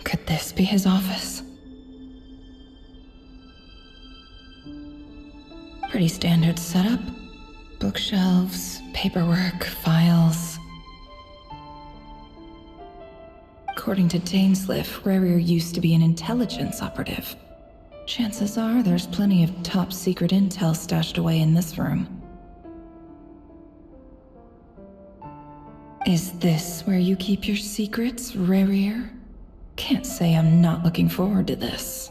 Could this be his office? Pretty standard setup. Bookshelves, paperwork, files. According to Dainsliff, Rarier used to be an intelligence operative. Chances are there's plenty of top-secret intel stashed away in this room. Is this where you keep your secrets, Rarier? Can't say I'm not looking forward to this.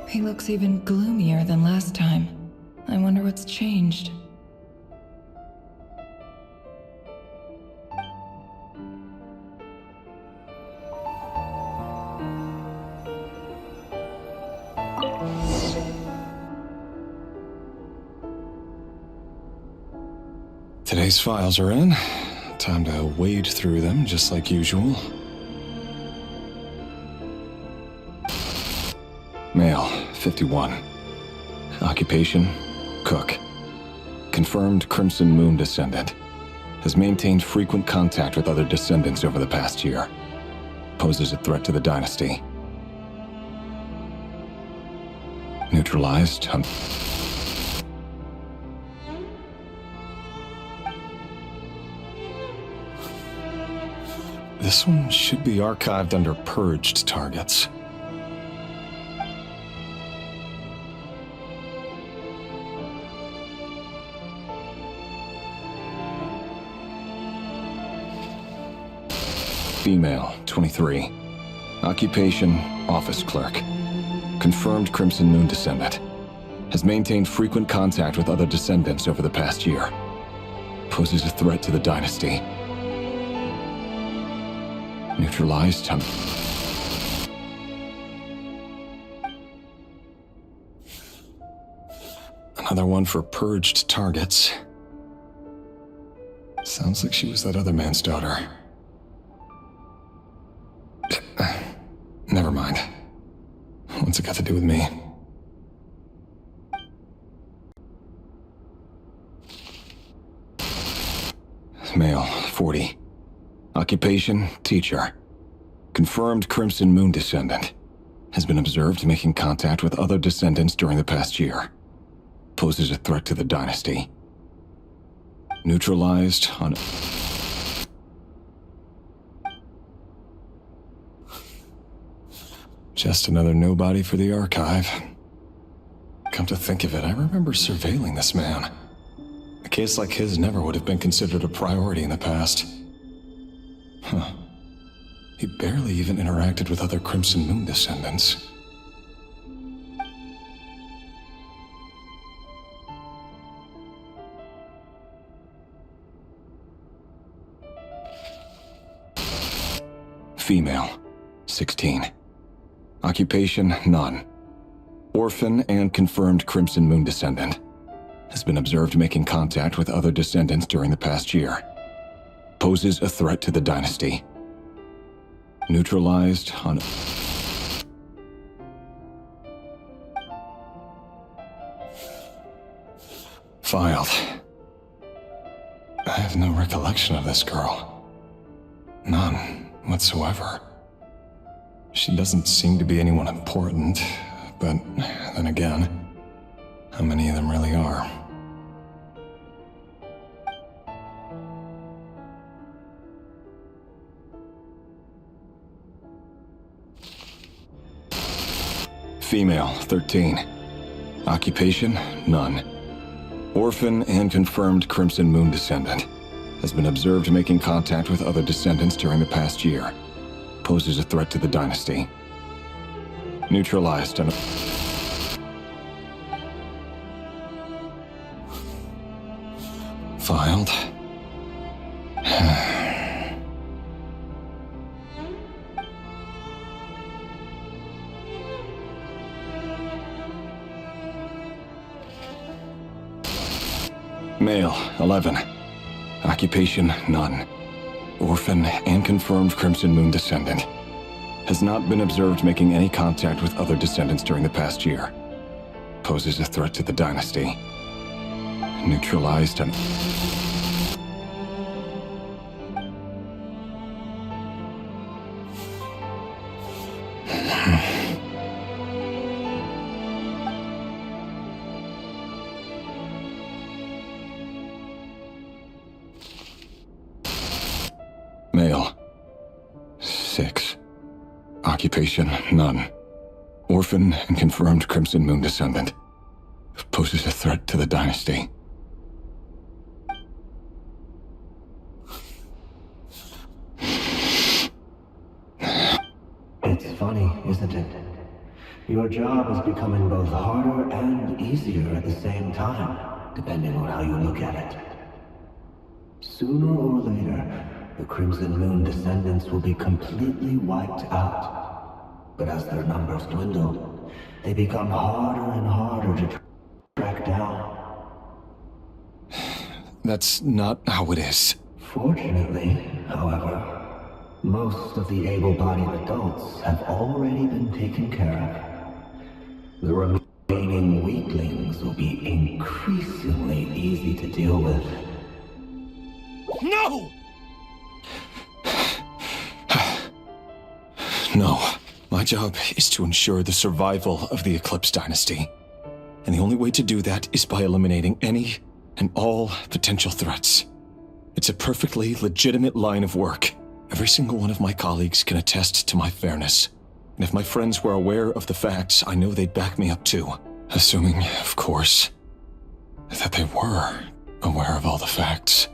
He looks even gloomier than last time. I wonder what's changed. Today's files are in. Time to wade through them just like usual. Male, 51. Occupation, cook. Confirmed Crimson Moon descendant. Has maintained frequent contact with other descendants over the past year. Poses a threat to the dynasty. Neutralized. This one should be archived under purged targets. Female, 23. Occupation, office clerk. Confirmed Crimson Moon descendant. Has maintained frequent contact with other descendants over the past year. Poses a threat to the dynasty. Neutralized. Another one for purged targets. Sounds like she was that other man's daughter. Never mind. What's it got to do with me? Male, 40. Occupation, teacher. Confirmed Crimson Moon descendant. Has been observed making contact with other descendants during the past year. Poses a threat to the dynasty. Neutralized on... Just another nobody for the archive. Come to think of it, I remember surveilling this man. A case like his never would have been considered a priority in the past. Huh. He barely even interacted with other Crimson Moon descendants. Female, 16. Occupation, none. Orphan and confirmed Crimson Moon descendant. Has been observed making contact with other descendants during the past year. Poses a threat to the dynasty. Neutralized on... Filed. I have no recollection of this girl. None whatsoever. She doesn't seem to be anyone important, but then again, how many of them really are? Female, 13. Occupation, none. Orphan and confirmed Crimson Moon descendant. Has been observed making contact with other descendants during the past year. Poses a threat to the dynasty. Neutralized and... Filed. Male, 11. Occupation, none. Orphan and confirmed Crimson Moon descendant. Has not been observed making any contact with other descendants during the past year. Poses a threat to the dynasty. Neutralized and... Male. 6. Occupation, none. Orphan and confirmed Crimson Moon descendant. Poses a threat to the dynasty. It's funny, isn't it? Your job is becoming both harder and easier at the same time, depending on how you look at it. Sooner or later, the Crimson Moon descendants will be completely wiped out. But as their numbers dwindle, they become harder and harder to track down. That's not how it is. Fortunately, however, most of the able-bodied adults have already been taken care of. The remaining weaklings will be increasingly easy to deal with. No! No. My job is to ensure the survival of the Eclipse dynasty. And the only way to do that is by eliminating any and all potential threats. It's a perfectly legitimate line of work. Every single one of my colleagues can attest to my fairness. And if my friends were aware of the facts, I know they'd back me up too. Assuming, of course, that they were aware of all the facts.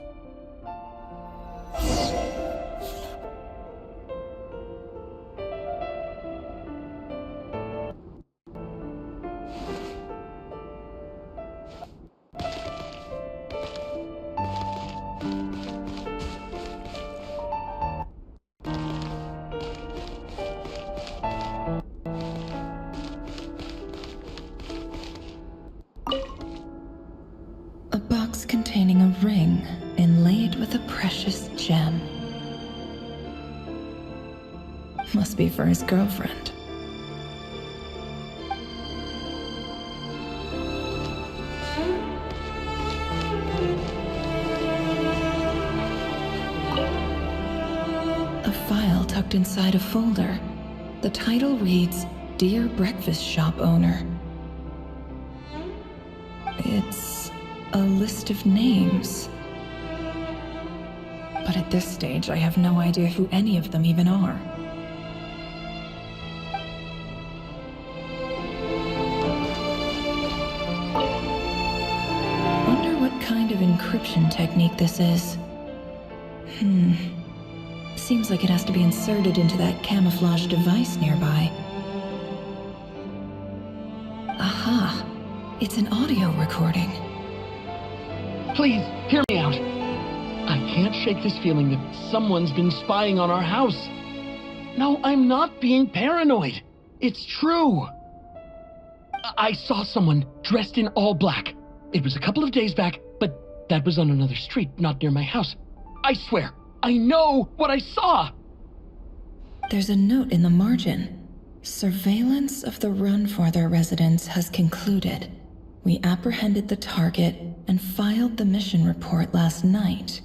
A box containing a ring inlaid with a precious gem. Must be for his girlfriend. A file tucked inside a folder. The title reads, "Dear Breakfast Shop Owner." It's a list of names. But at this stage, I have no idea who any of them even are. Wonder what kind of encryption technique this is. Seems like it has to be inserted into that camouflage device nearby. Aha! It's an audio recording. Please, hear me out. I can't shake this feeling that someone's been spying on our house. No, I'm not being paranoid. It's true. I saw someone dressed in all black. It was a couple of days back, but that was on another street, not near my house. I swear, I know what I saw. There's a note in the margin. Surveillance of the Runfather residence has concluded. We apprehended the target and filed the mission report last night.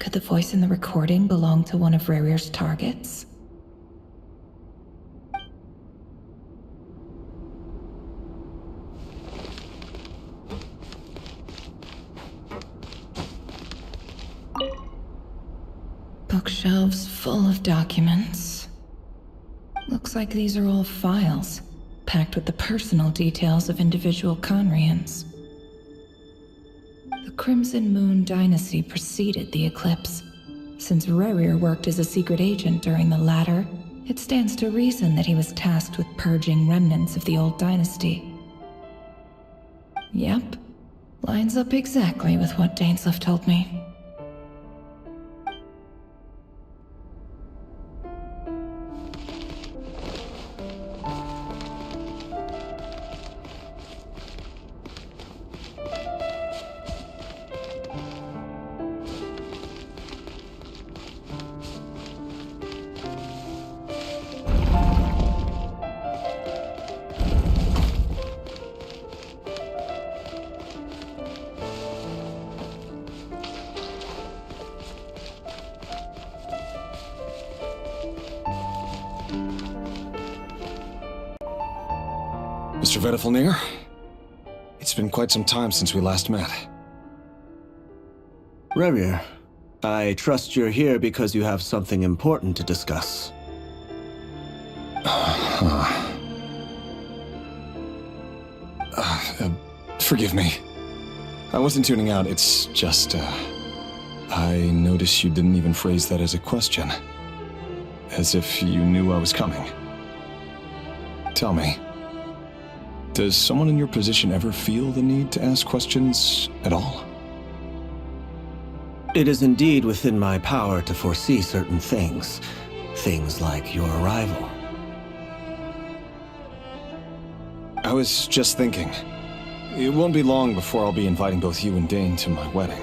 Could the voice in the recording belong to one of Rarier's targets? Bookshelves full of documents. Looks like these are all files, packed with the personal details of individual Conrians. The Crimson Moon dynasty preceded the eclipse. Since Rarier worked as a secret agent during the latter, it stands to reason that he was tasked with purging remnants of the old dynasty. Yep, lines up exactly with what Dainsleif told me. Mr. Vedifalnir? It's been quite some time since we last met. Rerir, I trust you're here because you have something important to discuss. Forgive me. I wasn't tuning out, it's just, I noticed you didn't even phrase that as a question. As if you knew I was coming. Tell me, does someone in your position ever feel the need to ask questions at all? It is indeed within my power to foresee certain things. Things like your arrival. I was just thinking. It won't be long before I'll be inviting both you and Dane to my wedding.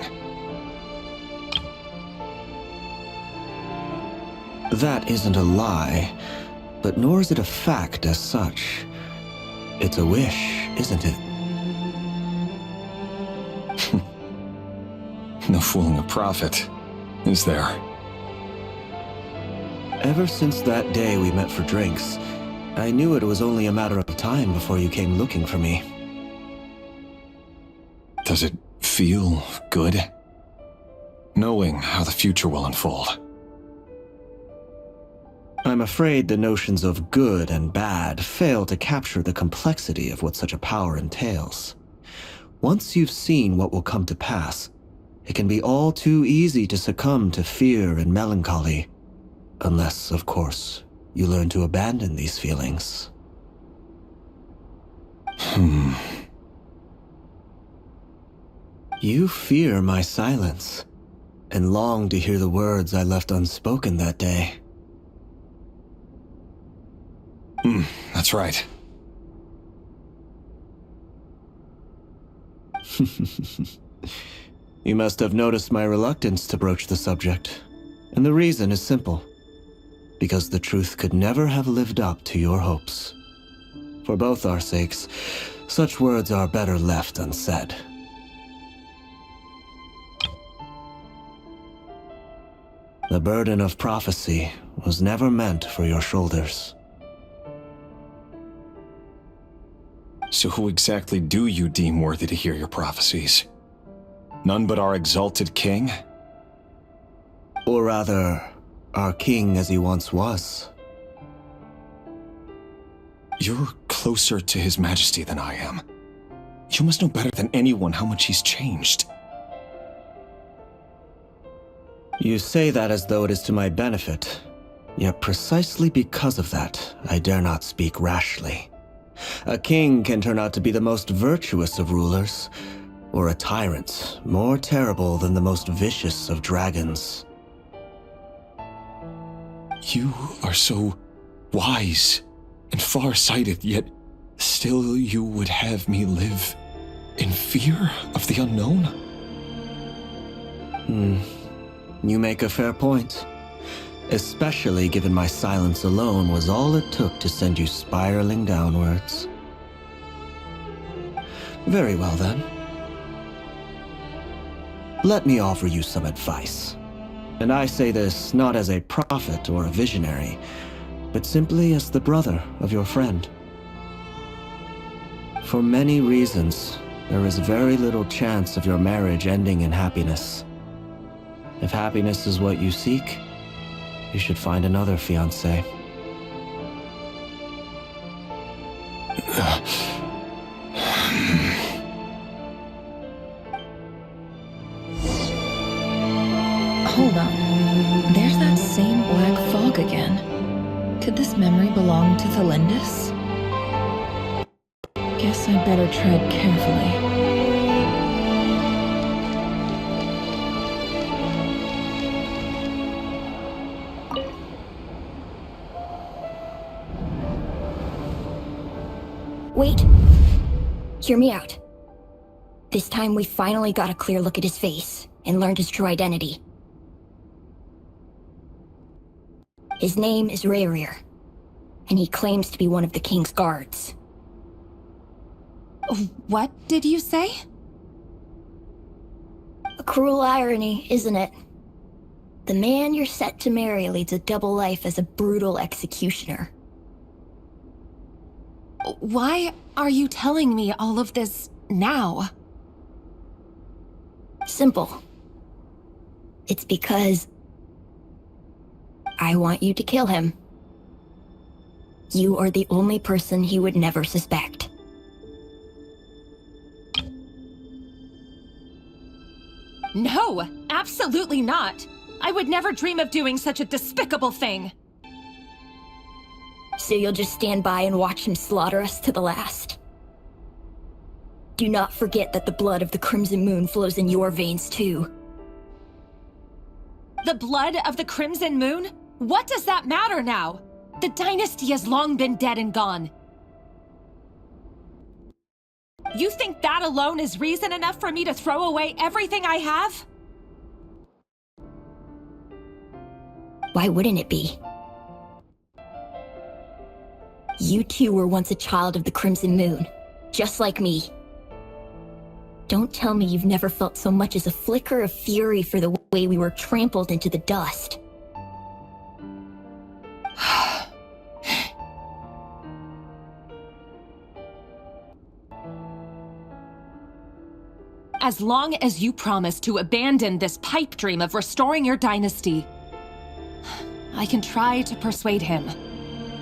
That isn't a lie, but nor is it a fact as such. It's a wish, isn't it? No fooling a prophet, is there? Ever since that day we met for drinks, I knew it was only a matter of time before you came looking for me. Does it feel good? Knowing how the future will unfold. I'm afraid the notions of good and bad fail to capture the complexity of what such a power entails. Once you've seen what will come to pass, it can be all too easy to succumb to fear and melancholy. Unless, of course, you learn to abandon these feelings. You fear my silence, and long to hear the words I left unspoken that day. That's right. You must have noticed my reluctance to broach the subject, and the reason is simple. Because the truth could never have lived up to your hopes. For both our sakes, such words are better left unsaid. The burden of prophecy was never meant for your shoulders. So who exactly do you deem worthy to hear your prophecies? None but our exalted king? Or rather, our king as he once was. You're closer to his majesty than I am. You must know better than anyone how much he's changed. You say that as though it is to my benefit. Yet precisely because of that, I dare not speak rashly. A king can turn out to be the most virtuous of rulers, or a tyrant more terrible than the most vicious of dragons. You are so wise and far-sighted, yet still you would have me live in fear of the unknown? You make a fair point. Especially given my silence alone was all it took to send you spiraling downwards. Very well then. Let me offer you some advice. And I say this not as a prophet or a visionary, but simply as the brother of your friend. For many reasons, there is very little chance of your marriage ending in happiness. If happiness is what you seek, you should find another fiancé. Hold on. There's that same black fog again. Could this memory belong to Thelindis? Guess I better tread carefully. Wait. Hear me out. This time we finally got a clear look at his face and learned his true identity. His name is Rerir, and he claims to be one of the king's guards. What did you say? A cruel irony, isn't it? The man you're set to marry leads a double life as a brutal executioner. Why are you telling me all of this now? Simple. It's because I want you to kill him. You are the only person he would never suspect. No, absolutely not. I would never dream of doing such a despicable thing. So you'll just stand by and watch him slaughter us to the last? Do not forget that the blood of the Crimson Moon flows in your veins too. The blood of the Crimson Moon? What does that matter now? The dynasty has long been dead and gone. You think that alone is reason enough for me to throw away everything I have? Why wouldn't it be? You two were once a child of the Crimson Moon, just like me. Don't tell me you've never felt so much as a flicker of fury for the way we were trampled into the dust. As long as you promise to abandon this pipe dream of restoring your dynasty, I can try to persuade him.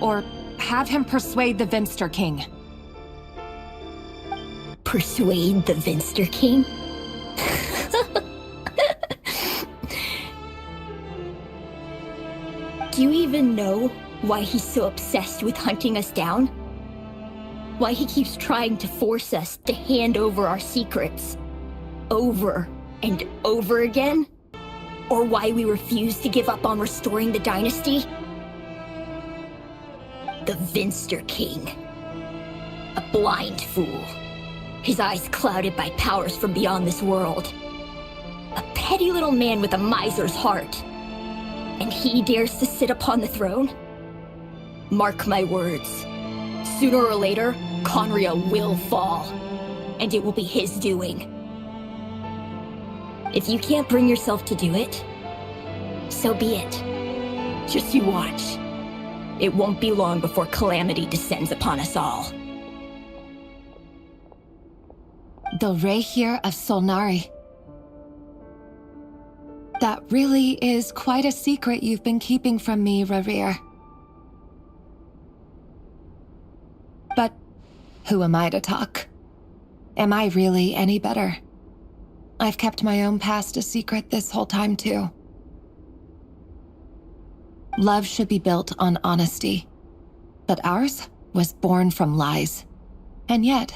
Or have him persuade the Vinster King. Persuade the Vinster King? Do you even know why he's so obsessed with hunting us down? Why he keeps trying to force us to hand over our secrets? Over and over again? Or why we refuse to give up on restoring the dynasty? The Vinster King. A blind fool. His eyes clouded by powers from beyond this world. A petty little man with a miser's heart. And he dares to sit upon the throne? Mark my words. Sooner or later, Conria will fall. And it will be his doing. If you can't bring yourself to do it, so be it. Just you watch. It won't be long before calamity descends upon us all. The Rehir of Solnari. That really is quite a secret you've been keeping from me, Rarir. But who am I to talk? Am I really any better? I've kept my own past a secret this whole time, too. Love should be built on honesty, but ours was born from lies. And yet,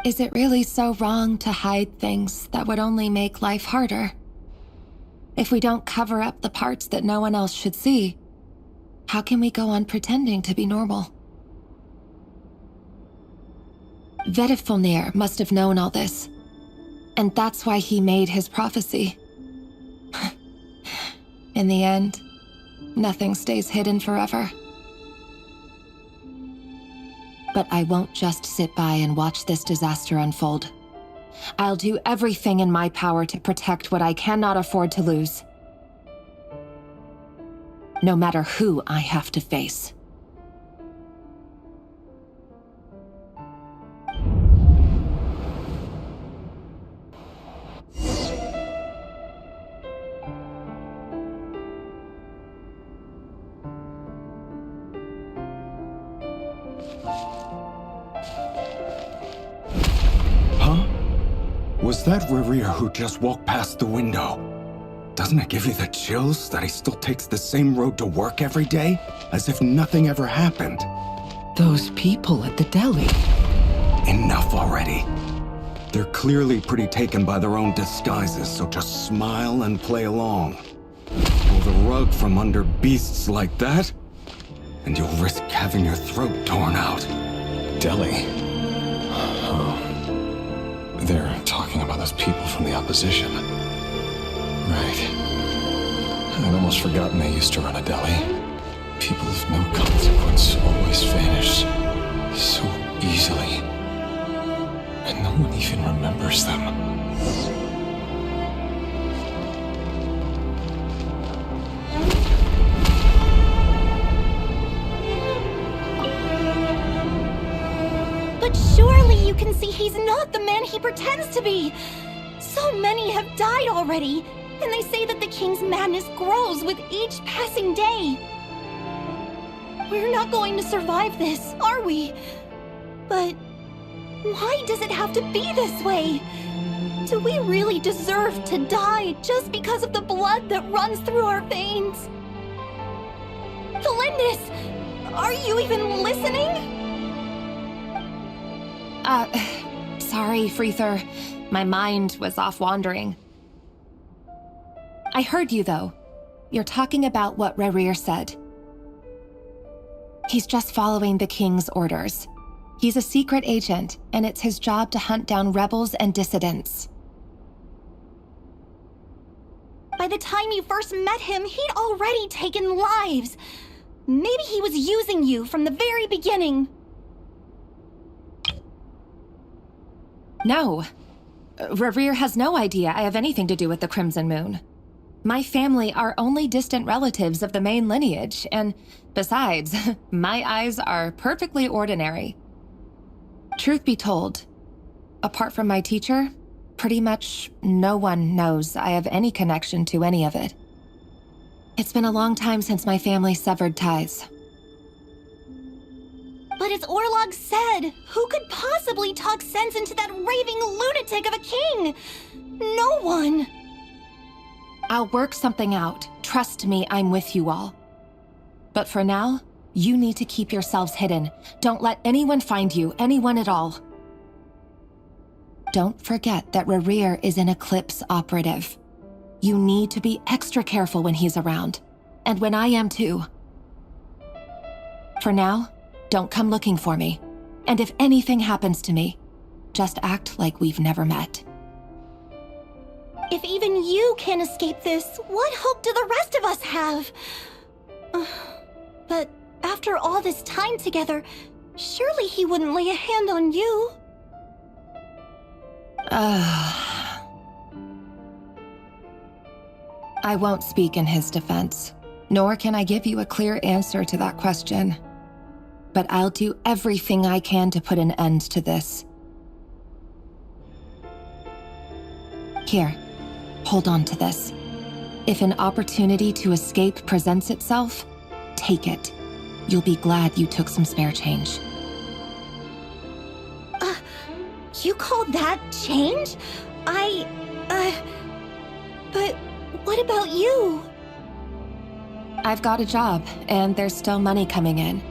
is it really so wrong to hide things that would only make life harder? If we don't cover up the parts that no one else should see, how can we go on pretending to be normal? Vedifulnir must have known all this, and that's why he made his prophecy. In the end, nothing stays hidden forever. But I won't just sit by and watch this disaster unfold. I'll do everything in my power to protect what I cannot afford to lose. No matter who I have to face. Was that Rarir who just walked past the window? Doesn't it give you the chills that he still takes the same road to work every day, as if nothing ever happened? Those people at the deli. Enough already. They're clearly pretty taken by their own disguises, so just smile and play along. Pull the rug from under beasts like that, and you'll risk having your throat torn out. Delhi. Oh. They're talking about those people from the opposition. Right. I'd almost forgotten they used to run a deli. People of no consequence always vanish so easily. And no one even remembers them. See, he's not the man he pretends to be. So many have died already, and they say that the king's madness grows with each passing day. We're not going to survive this, are we? But why does it have to be this way? Do we really deserve to die just because of the blood that runs through our veins? Felindis, are you even listening? Sorry, Freether. My mind was off wandering. I heard you, though. You're talking about what Rerir said. He's just following the king's orders. He's a secret agent, and it's his job to hunt down rebels and dissidents. By the time you first met him, he'd already taken lives. Maybe he was using you from the very beginning. No. Rerir has no idea I have anything to do with the Crimson Moon. My family are only distant relatives of the main lineage, and besides, my eyes are perfectly ordinary. Truth be told, apart from my teacher, pretty much no one knows I have any connection to any of it. It's been a long time since my family severed ties. But as Orlog said, who could possibly talk sense into that raving lunatic of a king? No one. I'll work something out. Trust me, I'm with you all. But for now, you need to keep yourselves hidden. Don't let anyone find you, anyone at all. Don't forget that Rerir is an Eclipse operative. You need to be extra careful when he's around, and when I am too. For now, don't come looking for me. And if anything happens to me, just act like we've never met. If even you can't escape this, what hope do the rest of us have? But after all this time together, surely he wouldn't lay a hand on you. I won't speak in his defense, nor can I give you a clear answer to that question. But I'll do everything I can to put an end to this. Here, hold on to this. If an opportunity to escape presents itself, take it. You'll be glad you took some spare change. You call that change? But what about you? I've got a job, and there's still money coming in.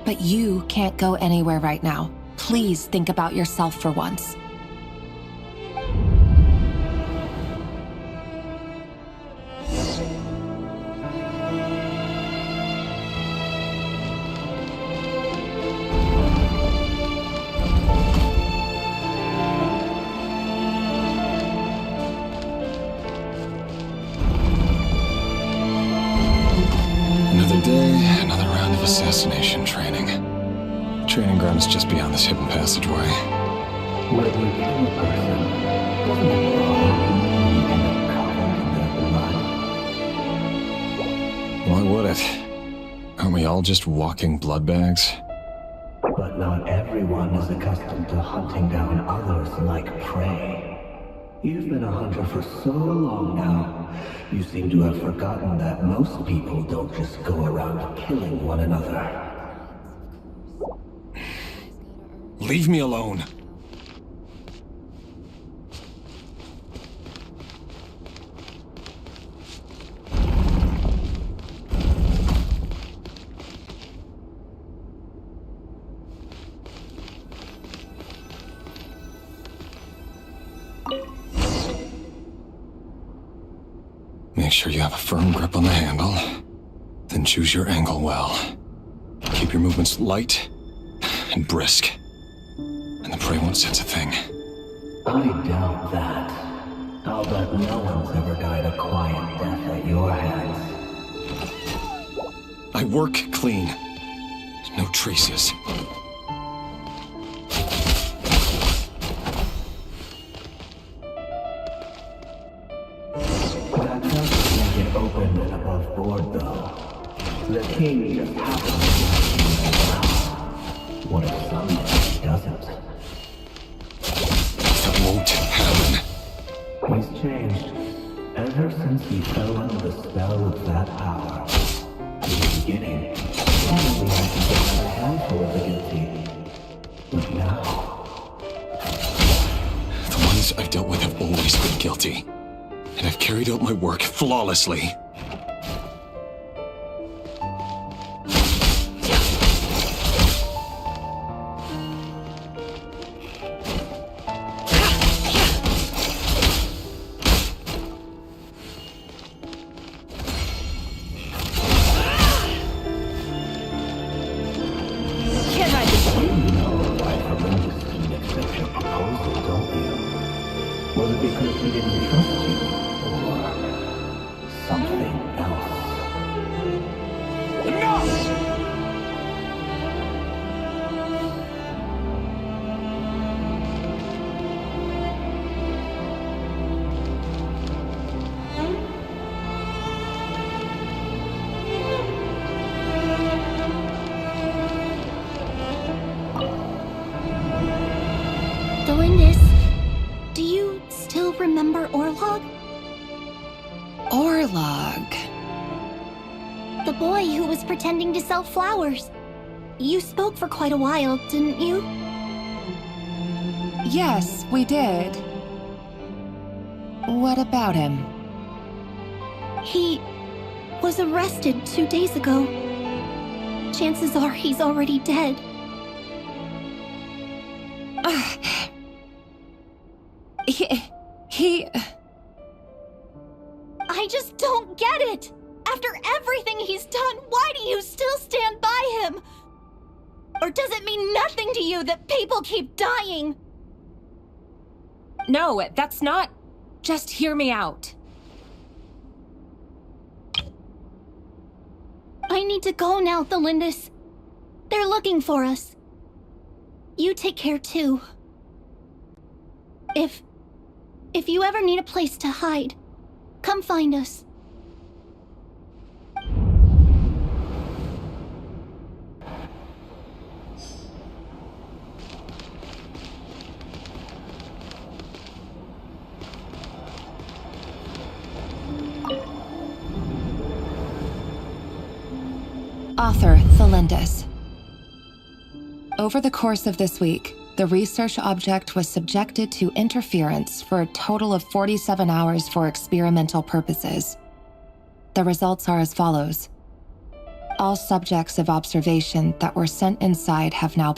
But you can't go anywhere right now. Please think about yourself for once. Another day, another round of assassination training. Training ground is just beyond this hidden passageway. When you kill a person, doesn't it follow you end up covered in their blood? Why would it? Aren't we all just walking blood bags? But not everyone is accustomed to hunting down others like prey. You've been a hunter for so long now, you seem to have forgotten that most people don't just go around killing one another. Leave me alone. Make sure you have a firm grip on the handle, then choose your angle well. Keep your movements light and brisk, and the prey won't sense a thing. I doubt that. I'll bet no one's ever died a quiet death at your hands. I work clean. No traces. That doesn't make it open and above board, though. The king just happens to be well. What if someday he doesn't? He's changed. Ever since he fell under the spell of that power. In the beginning, probably had to get a handful of the guilty. But now... The ones I've dealt with have always been guilty. And I've carried out my work flawlessly. Was it because he didn't trust you? Or something else? Delindis, do you still remember Orlog? Orlog. The boy who was pretending to sell flowers. You spoke for quite a while, didn't you? Yes, we did. What about him? He was arrested 2 days ago. Chances are he's already dead. He... I just don't get it! After everything he's done, why do you still stand by him? Or does it mean nothing to you that people keep dying? No, that's not... Just hear me out. I need to go now, Thelindis. They're looking for us. You take care too. If you ever need a place to hide, come find us. Author Thelindis. Over the course of this week, the research object was subjected to interference for a total of 47 hours for experimental purposes. The results are as follows. All subjects of observation that were sent inside have now...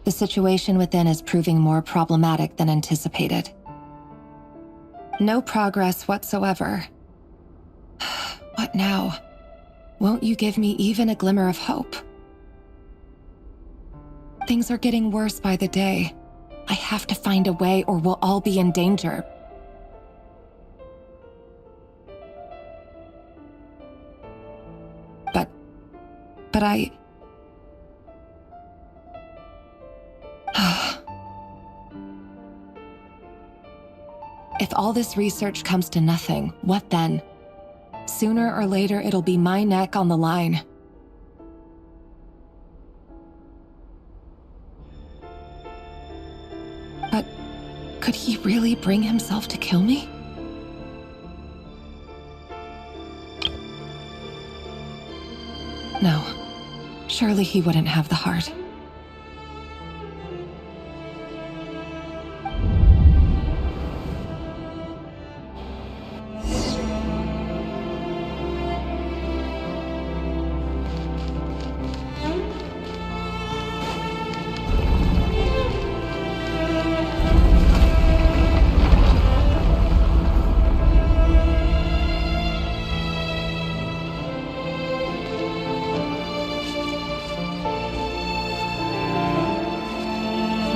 The situation within is proving more problematic than anticipated. No progress whatsoever. What now? Won't you give me even a glimmer of hope? Things are getting worse by the day. I have to find a way or we'll all be in danger. But I... If all this research comes to nothing, what then? Sooner or later, it'll be my neck on the line. But could he really bring himself to kill me? No, surely he wouldn't have the heart.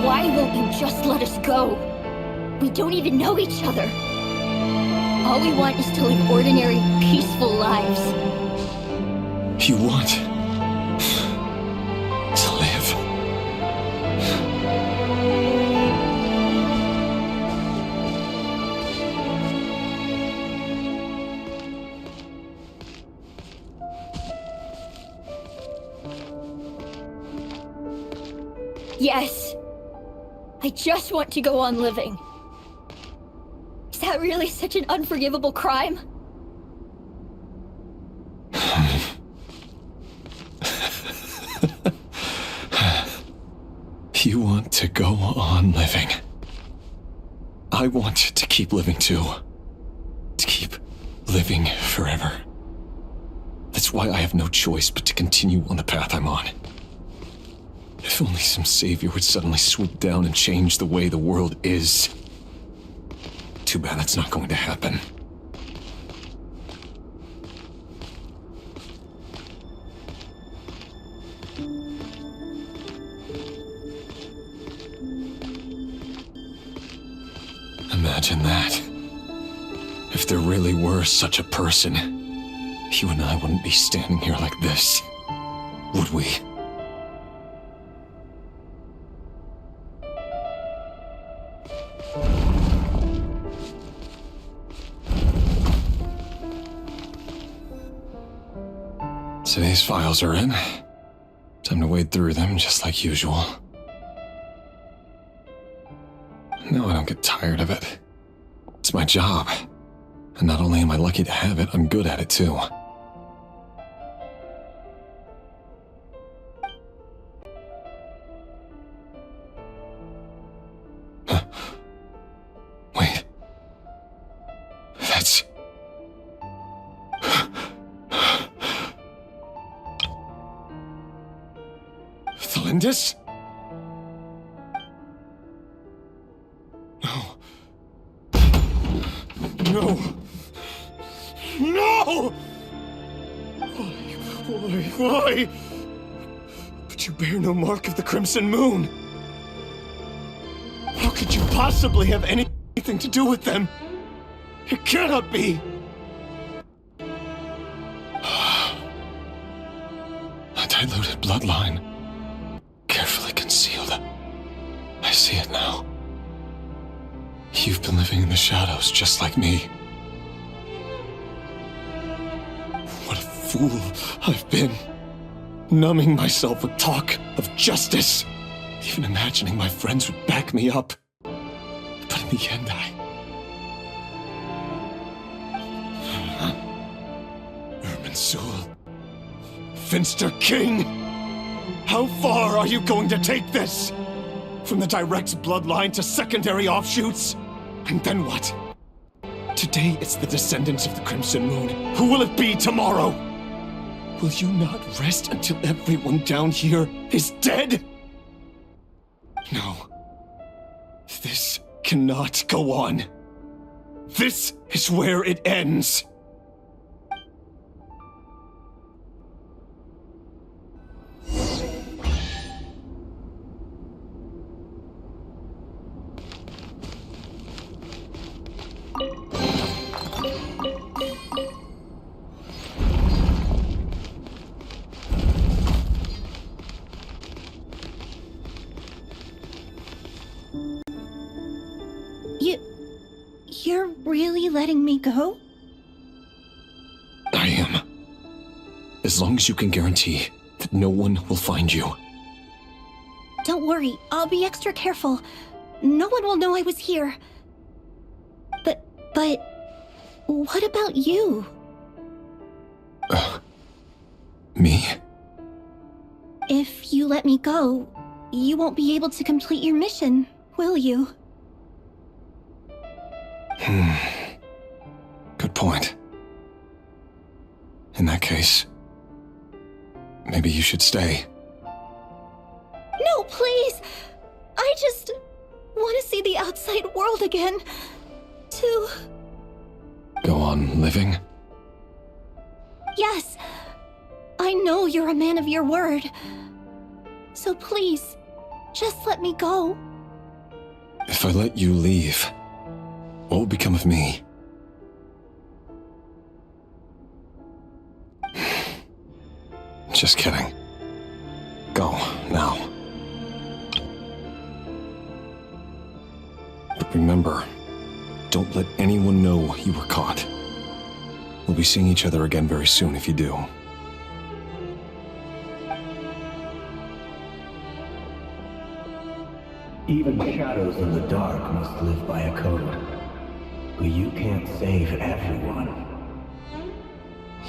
Why won't you just let us go? We don't even know each other. All we want is to live ordinary, peaceful lives. You want to live? Yes. I just want to go on living. that really such an unforgivable crime? You want to go on living. I want to keep living too. To keep living forever. That's why I have no choice but to continue on the path I'm on. If only some savior would suddenly swoop down and change the way the world is. Too bad that's not going to happen. Imagine that. If there really were such a person, you and I wouldn't be standing here like this, would we? So these files are in. Time to wade through them just like usual. No, I don't get tired of it. It's my job. And not only am I lucky to have it, I'm good at it too. Wait. That's... Thalindis? No. No! No! Why? But you bear no mark of the Crimson Moon. How could you possibly have anything to do with them? It cannot be! A diluted bloodline. Carefully concealed. I see it now. You've been living in the shadows just like me. What a fool I've been. Numbing myself with talk of justice. Even imagining my friends would back me up. But in the end, Irminsul. Finster King! How far are you going to take this? From the direct bloodline to secondary offshoots? And then what? Today it's the descendants of the Crimson Moon. Who will it be tomorrow? Will you not rest until everyone down here is dead? No. This cannot go on. This is where it ends. You're really letting me go? I am. As long as you can guarantee that no one will find you. Don't worry, I'll be extra careful. No one will know I was here. But what about you? Me? If you let me go, you won't be able to complete your mission, will you? Good point. In that case, maybe you should stay. No, please! I just want to see the outside world again. To... Go on living? Yes. I know you're a man of your word. So please, just let me go. If I let you leave, what will become of me? Just kidding. Go, now. But remember, don't let anyone know you were caught. We'll be seeing each other again very soon if you do. Even shadows in the dark must live by a code. but you can't save everyone.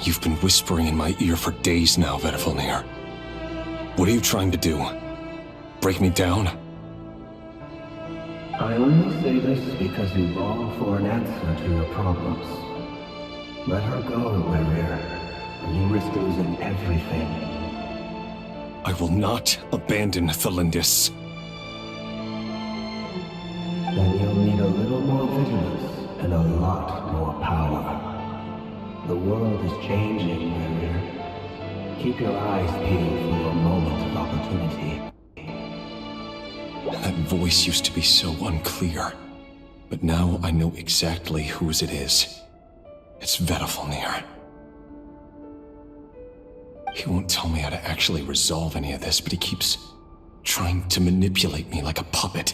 You've been whispering in my ear for days now, Vedifalnir. What are you trying to do? Break me down? I only say this because you long for an answer to your problems. Let her go, Warrior. You risk losing everything. I will not abandon Thelindis. Then you'll need a little more vigilance and a lot more power. The world is changing, Warrior. Keep your eyes peeled for your moment of opportunity. That voice used to be so unclear, but now I know exactly whose it is. It's Vedifalnir. He won't tell me how to actually resolve any of this, but he keeps trying to manipulate me like a puppet.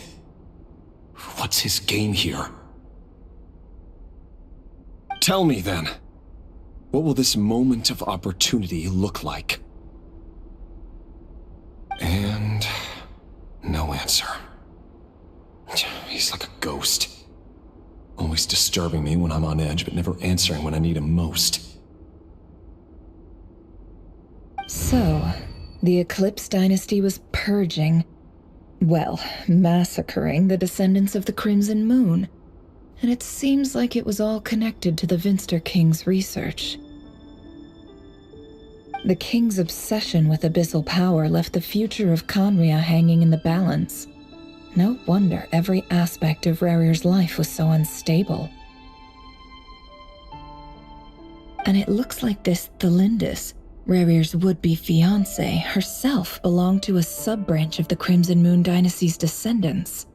What's his game here? Tell me then. What will this moment of opportunity look like? And no answer. He's like a ghost. Always disturbing me when I'm on edge, but never answering when I need him most. So, the Eclipse Dynasty was purging, well, massacring the descendants of the Crimson Moon. And it seems like it was all connected to the Vinster King's research. The King's obsession with abyssal power left the future of Conria hanging in the balance. No wonder every aspect of Rarir's life was so unstable. And it looks like this Thelindis, Rarir's would-be fiancé, herself belonged to a sub-branch of the Crimson Moon Dynasty's descendants.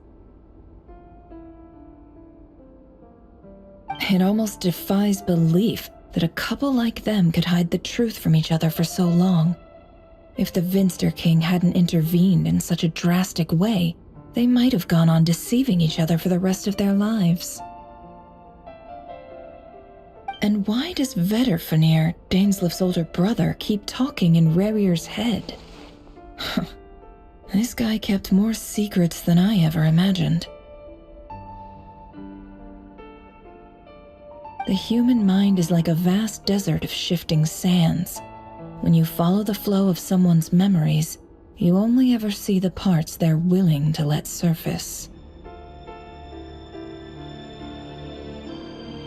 It almost defies belief that a couple like them could hide the truth from each other for so long. If the Vinster King hadn't intervened in such a drastic way, they might have gone on deceiving each other for the rest of their lives. And why does Vedifalnir, Daneslif's older brother, keep talking in Rarir's head? This guy kept more secrets than I ever imagined. The human mind is like a vast desert of shifting sands. When you follow the flow of someone's memories, you only ever see the parts they're willing to let surface.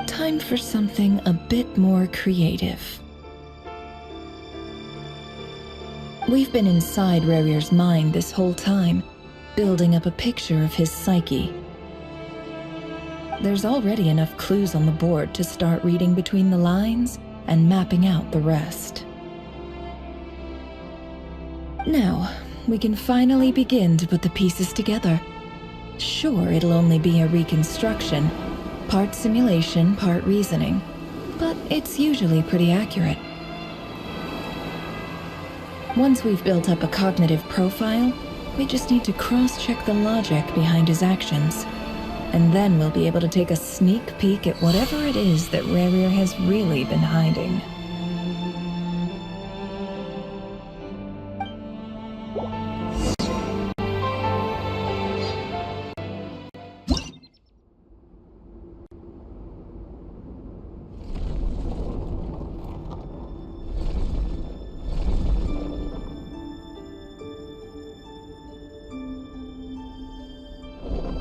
Time for something a bit more creative. We've been inside Rarir's mind this whole time, building up a picture of his psyche. There's already enough clues on the board to start reading between the lines and mapping out the rest. Now, we can finally begin to put the pieces together. Sure, it'll only be a reconstruction, part simulation, part reasoning, but it's usually pretty accurate. Once we've built up a cognitive profile, we just need to cross-check the logic behind his actions. And then we'll be able to take a sneak peek at whatever it is that Rarir has really been hiding.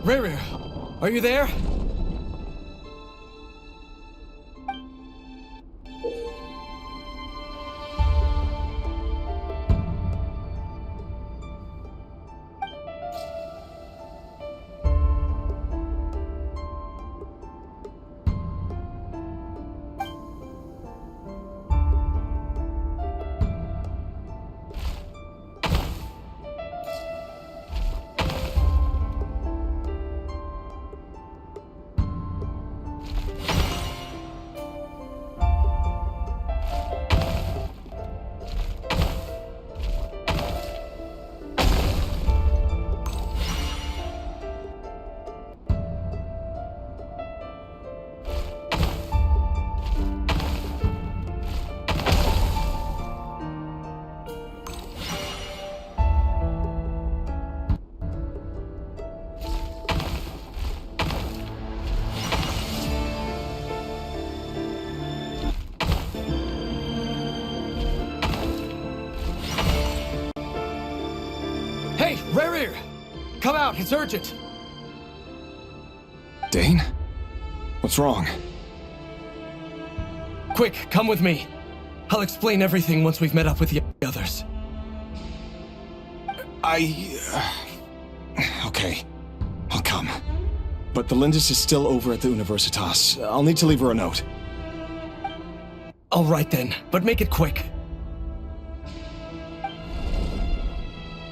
Rarir, are you there? Hey, Rerir! Come out, it's urgent! Dane? What's wrong? Quick, come with me. I'll explain everything once we've met up with the others. Okay. I'll come. But the Lindis is still over at the Universitas. I'll need to leave her a note. All right then, but make it quick.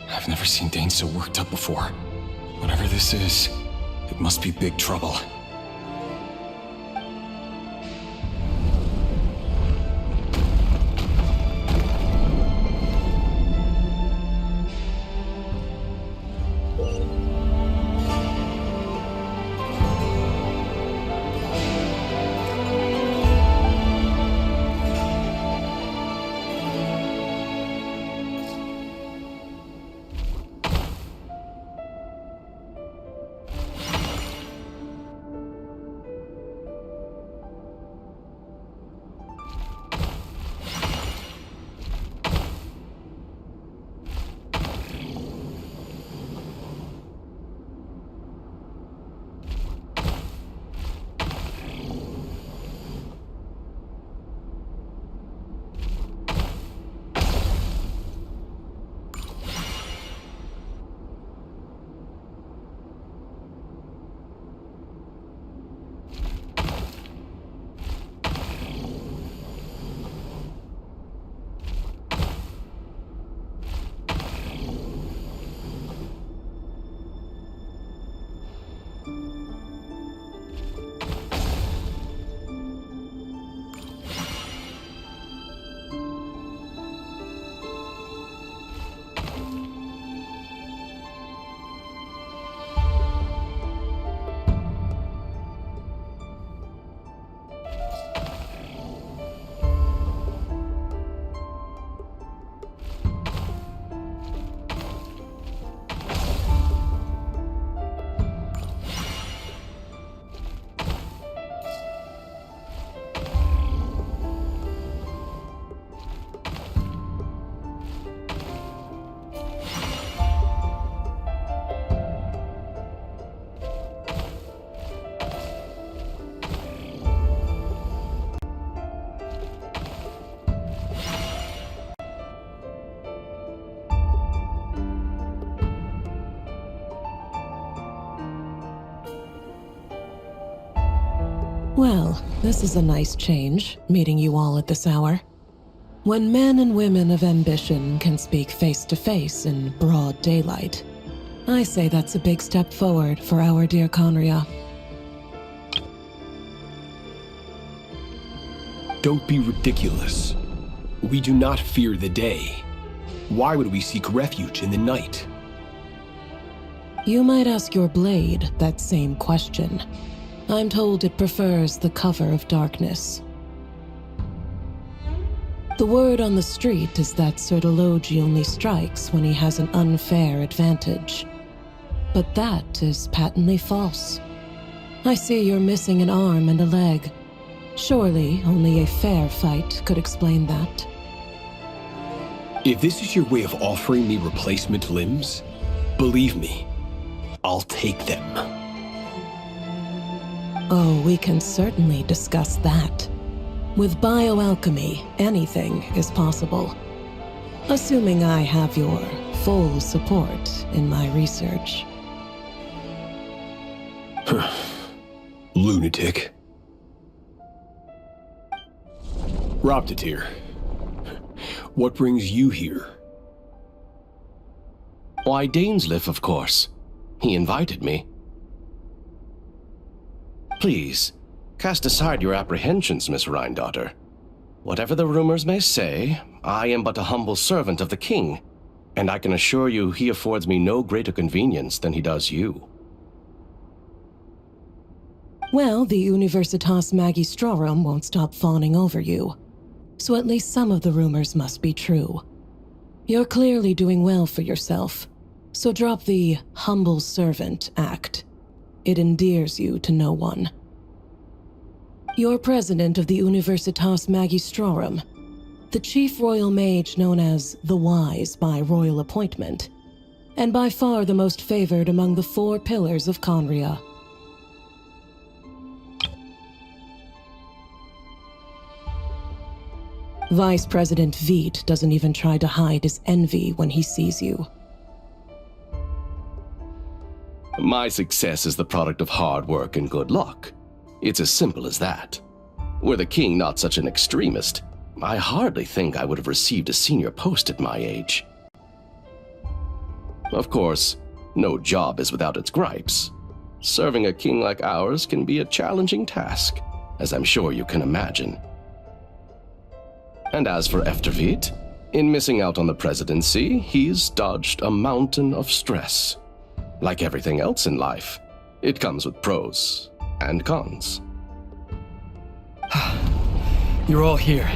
I've never seen Dane so worked up before. Whatever this is, it must be big trouble. Well, this is a nice change, meeting you all at this hour. When men and women of ambition can speak face to face in broad daylight, I say that's a big step forward for our dear Conria. Don't be ridiculous. We do not fear the day. Why would we seek refuge in the night? You might ask your blade that same question. I'm told it prefers the cover of darkness. The word on the street is that Sir Elegy only strikes when he has an unfair advantage. But that is patently false. I see you're missing an arm and a leg. Surely only a fair fight could explain that. If this is your way of offering me replacement limbs, believe me, I'll take them. Oh, we can certainly discuss that. With bioalchemy, anything is possible. Assuming I have your full support in my research. Lunatic. Roptatir, what brings you here? Why, Dainsleif, of course. He invited me. Please, cast aside your apprehensions, Miss Rhine-daughter. Whatever the rumors may say, I am but a humble servant of the king, and I can assure you he affords me no greater convenience than he does you. Well, the Universitas Magistrorum won't stop fawning over you, so at least some of the rumors must be true. You're clearly doing well for yourself, so drop the humble servant act. It endears you to no one. You're president of the Universitas Magistrorum, the chief royal mage known as the Wise by royal appointment. and by far the most favored among the 4 pillars of Conria. Vice President Veet doesn't even try to hide his envy when he sees you. My success is the product of hard work and good luck. It's as simple as that. Were the king not such an extremist, I hardly think I would have received a senior post at my age. Of course, no job is without its gripes. Serving a king like ours can be a challenging task, as I'm sure you can imagine. And as for Efterveet, in missing out on the presidency, he's dodged a mountain of stress. Like everything else in life, it comes with pros and cons. You're all here.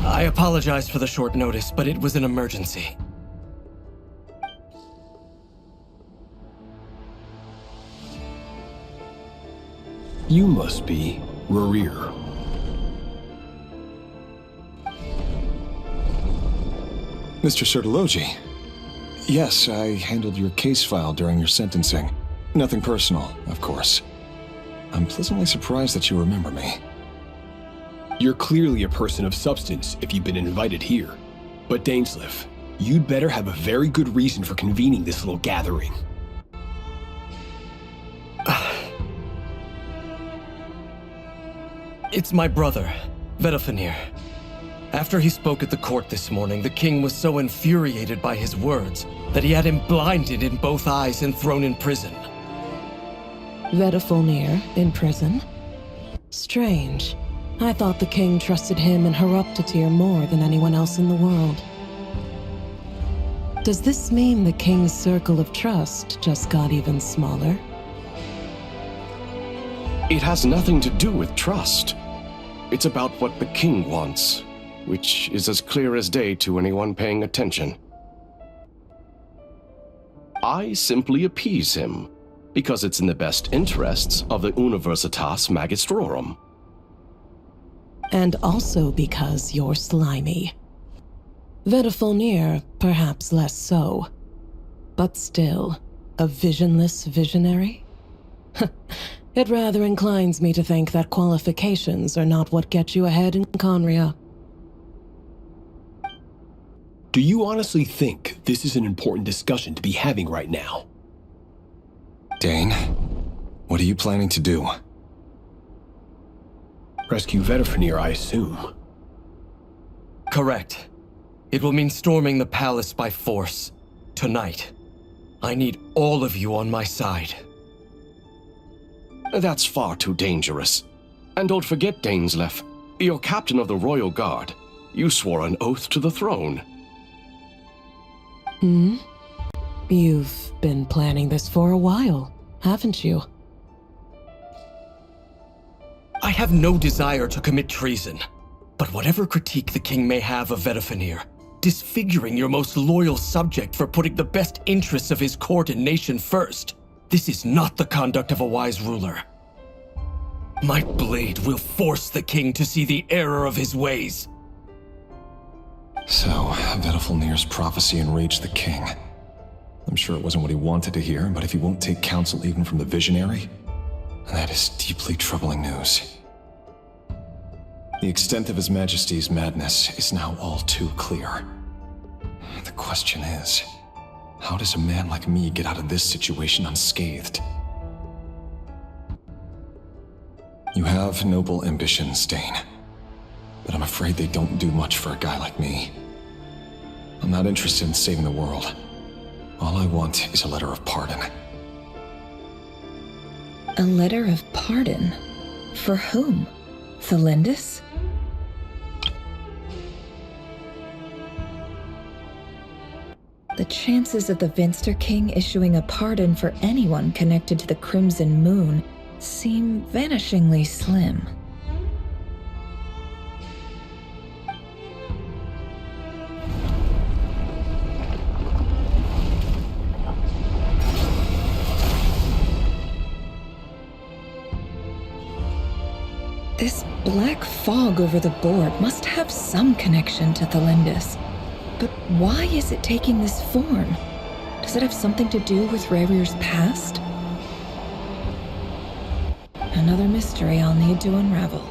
I apologize for the short notice, but it was an emergency. You must be Rerir. Mr. Sertologi. Yes, I handled your case file during your sentencing. Nothing personal, of course. I'm pleasantly surprised that you remember me. You're clearly a person of substance if you've been invited here. But Dainsleif, you'd better have a very good reason for convening this little gathering. It's my brother, Vedafenir. After he spoke at the court this morning, the king was so infuriated by his words that he had him blinded in both eyes and thrown in prison. Vedafenir in prison? Strange. I thought the king trusted him and Heroptatir more than anyone else in the world. Does this mean the king's circle of trust just got even smaller? It has nothing to do with trust. It's about what the king wants, which is as clear as day to anyone paying attention. I simply appease him, because it's in the best interests of the Universitas Magistrorum. And also because you're slimy. Vedafenir, perhaps less so. But still, a visionless visionary? It rather inclines me to think that qualifications are not what get you ahead in Conria. Do you honestly think this is an important discussion to be having right now? Dane, what are you planning to do? Rescue Vedafenir, I assume. Correct. It will mean storming the palace by force. Tonight. I need all of you on my side. That's far too dangerous. And don't forget, Dainsleif, you're captain of the Royal Guard. You swore an oath to the throne. You've been planning this for a while, haven't you? I have no desire to commit treason. But whatever critique the king may have of Vedafenir, disfiguring your most loyal subject for putting the best interests of his court and nation first, this is not the conduct of a wise ruler. My blade will force the king to see the error of his ways. So, Vedafenir's prophecy enraged the king. I'm sure it wasn't what he wanted to hear, but if he won't take counsel even from the visionary, that is deeply troubling news. The extent of His Majesty's madness is now all too clear. The question is, how does a man like me get out of this situation unscathed? You have noble ambitions, Dane, but I'm afraid they don't do much for a guy like me. I'm not interested in saving the world. All I want is a letter of pardon. A letter of pardon? For whom? Thelindis? The chances of the Vinster King issuing a pardon for anyone connected to the Crimson Moon seem vanishingly slim. This black fog over the board must have some connection to Thelindis. But why is it taking this form? Does it have something to do with Rarir's past? Another mystery I'll need to unravel.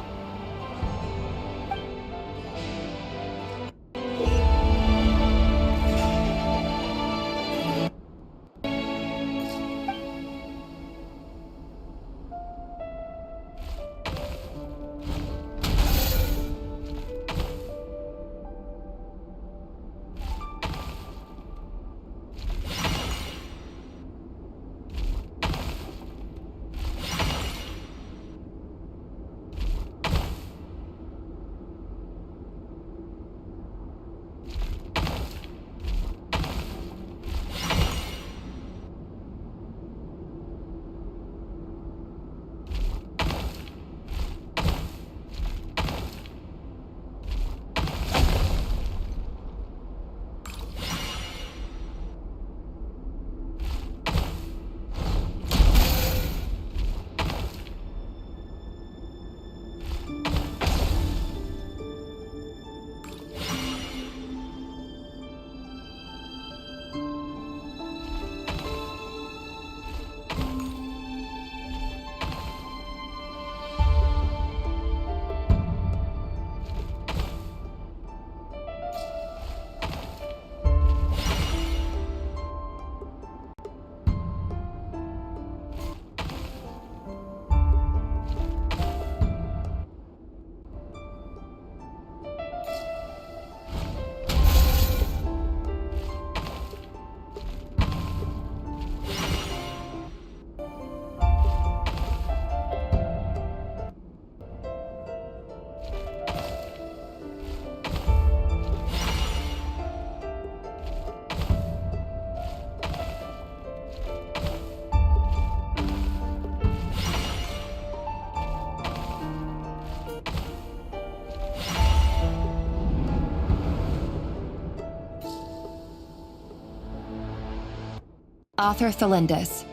Author Thelindis.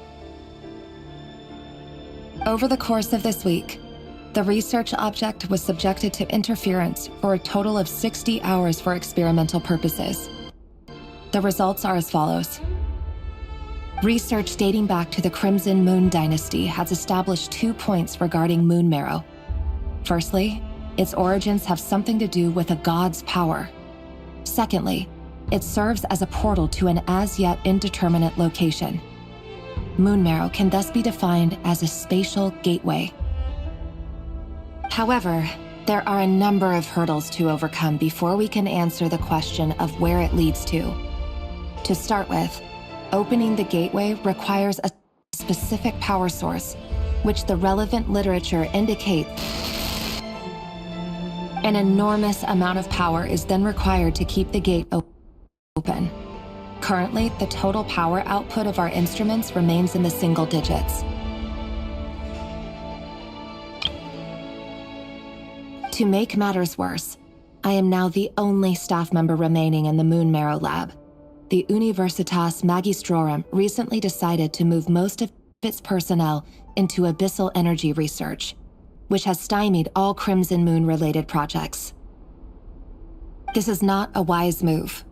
Over the course of this week, the research object was subjected to interference for a total of 60 hours for experimental purposes. The results are as follows. Research dating back to the Crimson Moon Dynasty has established 2 points regarding moon marrow. Firstly, its origins have something to do with a god's power. Secondly, it serves as a portal to an as-yet indeterminate location. Moon marrow can thus be defined as a spatial gateway. However, there are a number of hurdles to overcome before we can answer the question of where it leads to. To start with, opening the gateway requires a specific power source, which the relevant literature indicates. An enormous amount of power is then required to keep the gate open. Currently, the total power output of our instruments remains in the single digits. To make matters worse, I am now the only staff member remaining in the Moon Marrow lab. The Universitas Magistrorum recently decided to move most of its personnel into abyssal energy research, which has stymied all Crimson Moon-related projects. This is not a wise move.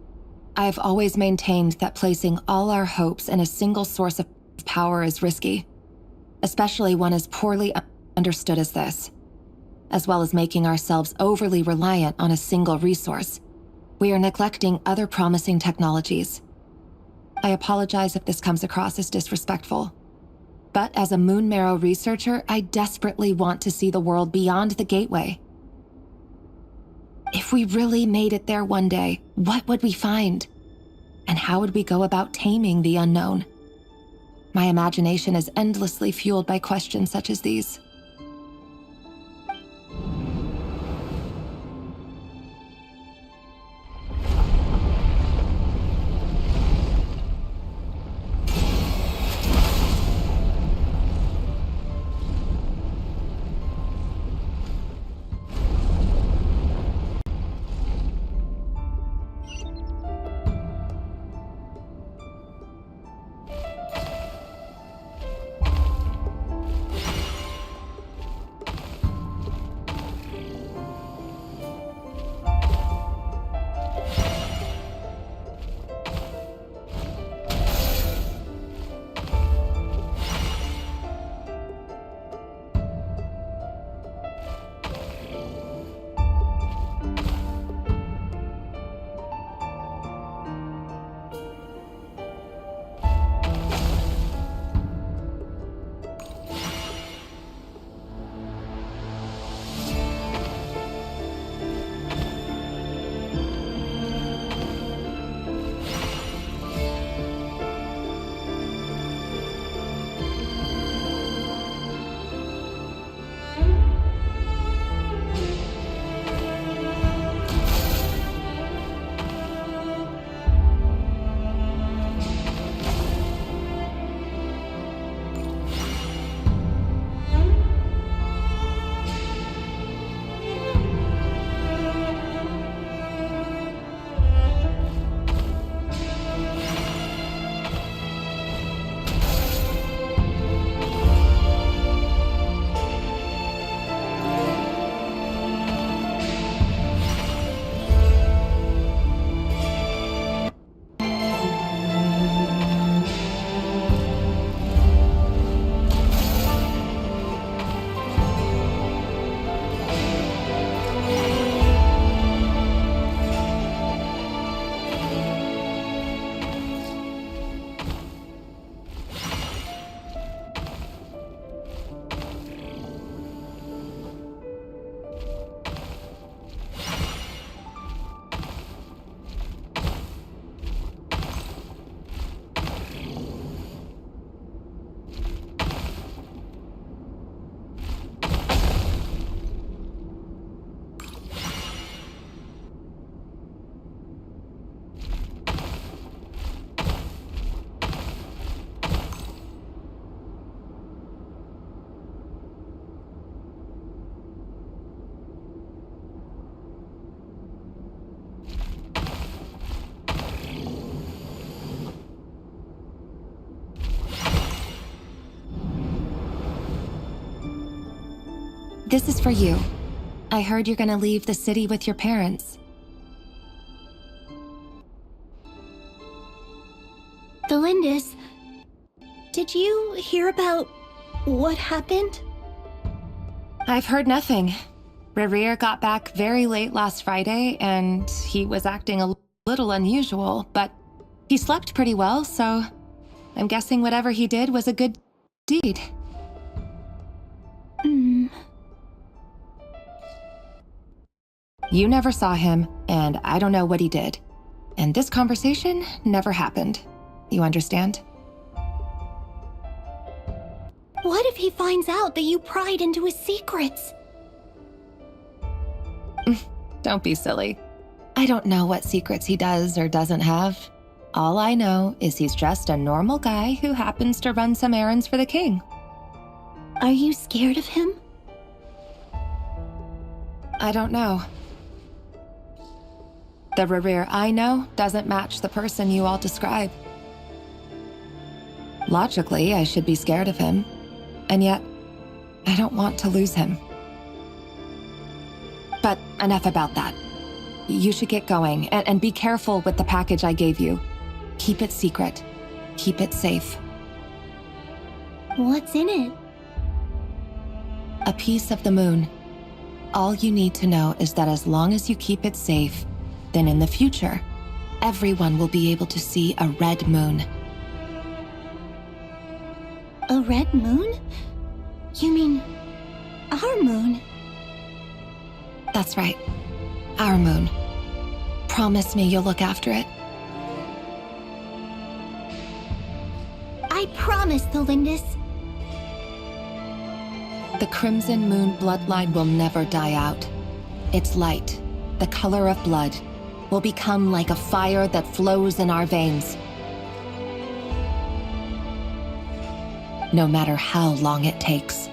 I have always maintained that placing all our hopes in a single source of power is risky, especially one as poorly understood as this. As well as making ourselves overly reliant on a single resource, we are neglecting other promising technologies. I apologize if this comes across as disrespectful, but as a Moon Marrow researcher, I desperately want to see the world beyond the gateway. If we really made it there one day, what would we find? And how would we go about taming the unknown? My imagination is endlessly fueled by questions such as these. This is for you. I heard you're gonna leave the city with your parents. Delindis, did you hear about what happened? I've heard nothing. Rerir got back very late last Friday, and he was acting a little unusual, but he slept pretty well, so I'm guessing whatever he did was a good deed. You never saw him, and I don't know what he did. And this conversation never happened. You understand? What if he finds out that you pried into his secrets? Don't be silly. I don't know what secrets he does or doesn't have. All I know is he's just a normal guy who happens to run some errands for the king. Are you scared of him? I don't know. The Rerir I know doesn't match the person you all describe. Logically, I should be scared of him, and yet, I don't want to lose him. But enough about that. You should get going, and be careful with the package I gave you. Keep it secret. Keep it safe. What's in it? A piece of the moon. All you need to know is that as long as you keep it safe, then in the future, everyone will be able to see a red moon. A red moon? You mean our moon? That's right. Our moon. Promise me you'll look after it. I promise, Delindis. The Crimson Moon bloodline will never die out. Its light, the color of blood, will become like a fire that flows in our veins. No matter how long it takes.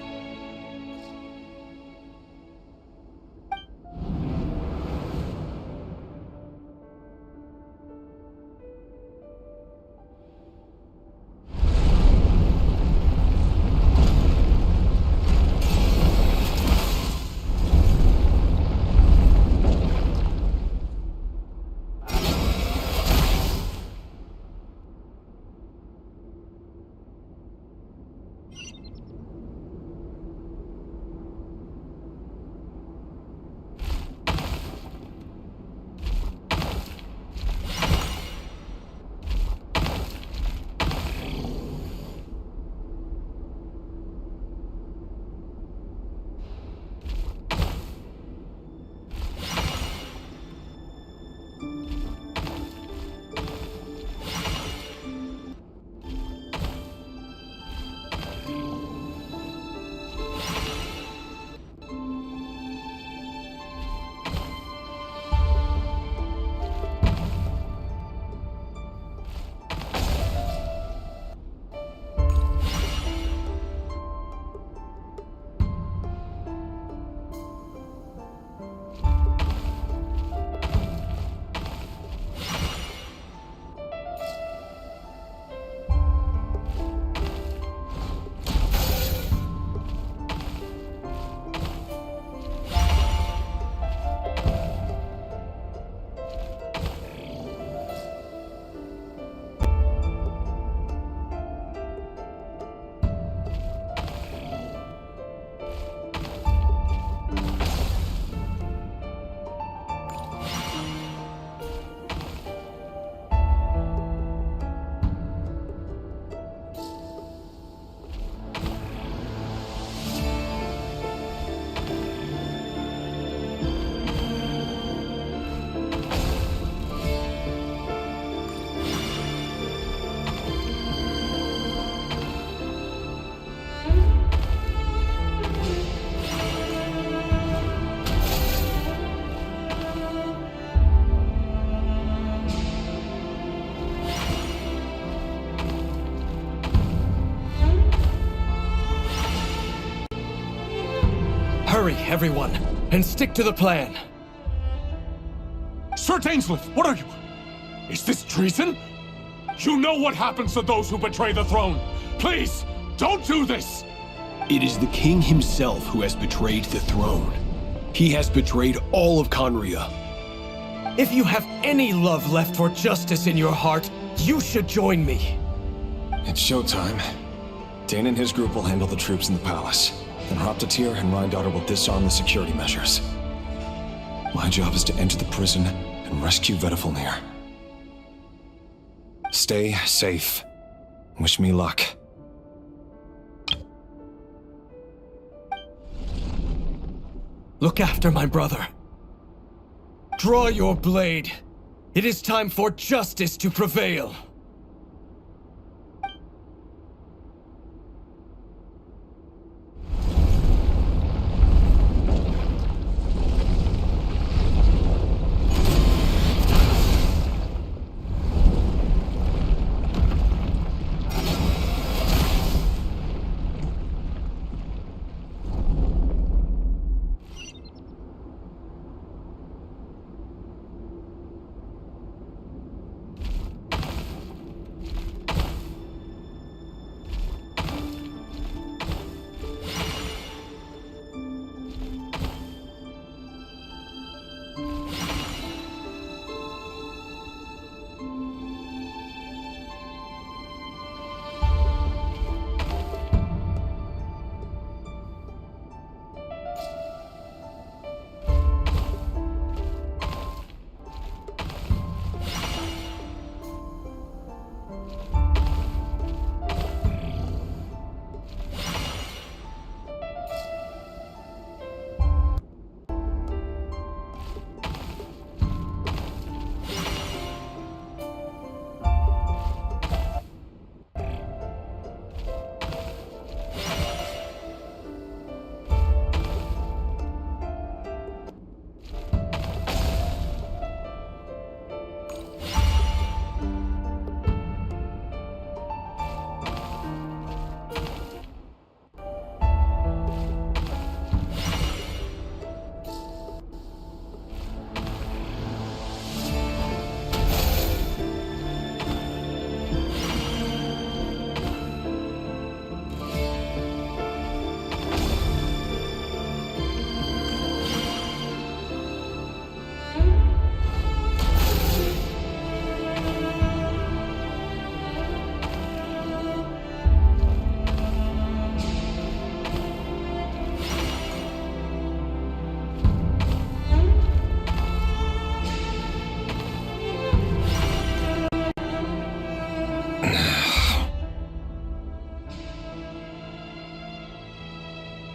Hurry, everyone, and stick to the plan. Sir Dainsleif, what are you? Is this treason? You know what happens to those who betray the throne. Please, don't do this! It is the king himself who has betrayed the throne. He has betrayed all of Conria. If you have any love left for justice in your heart, you should join me. It's showtime. Dane and his group will handle the troops in the palace. Then Hroptatyr and Rhindaughter will disarm the security measures. My job is to enter the prison and rescue Vedifalnir. Stay safe. Wish me luck. Look after my brother. Draw your blade. It is time for justice to prevail.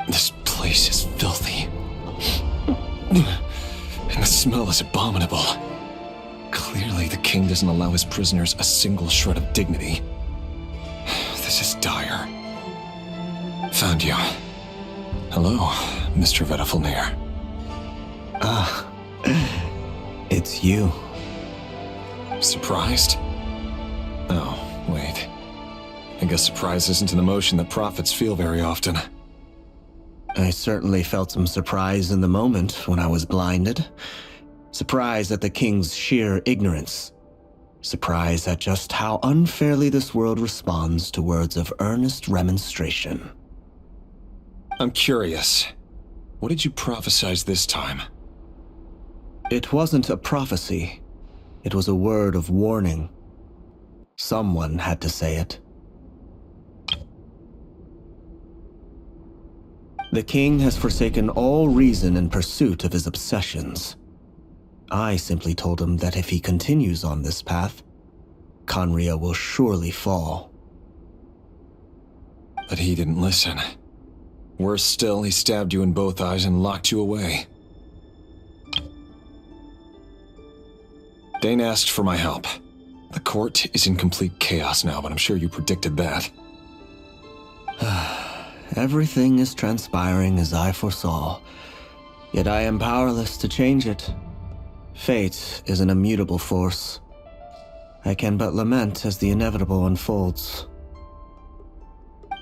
This place is filthy. And the smell is abominable. Clearly, the king doesn't allow his prisoners a single shred of dignity. This is dire. Found you. Hello, Mr. Vedifalnir. Ah, it's you. Surprised? Oh, wait. I guess surprise isn't an emotion that prophets feel very often. I certainly felt some surprise in the moment when I was blinded. Surprise at the king's sheer ignorance. Surprise at just how unfairly this world responds to words of earnest remonstration. I'm curious. What did you prophesize this time? It wasn't a prophecy. It was a word of warning. Someone had to say it. The king has forsaken all reason in pursuit of his obsessions. I simply told him that if he continues on this path, Conria will surely fall. But he didn't listen. Worse still, he stabbed you in both eyes and locked you away. Dane asked for my help. The court is in complete chaos now, but I'm sure you predicted that. Everything is transpiring as I foresaw, yet I am powerless to change it. Fate is an immutable force. I can but lament as the inevitable unfolds.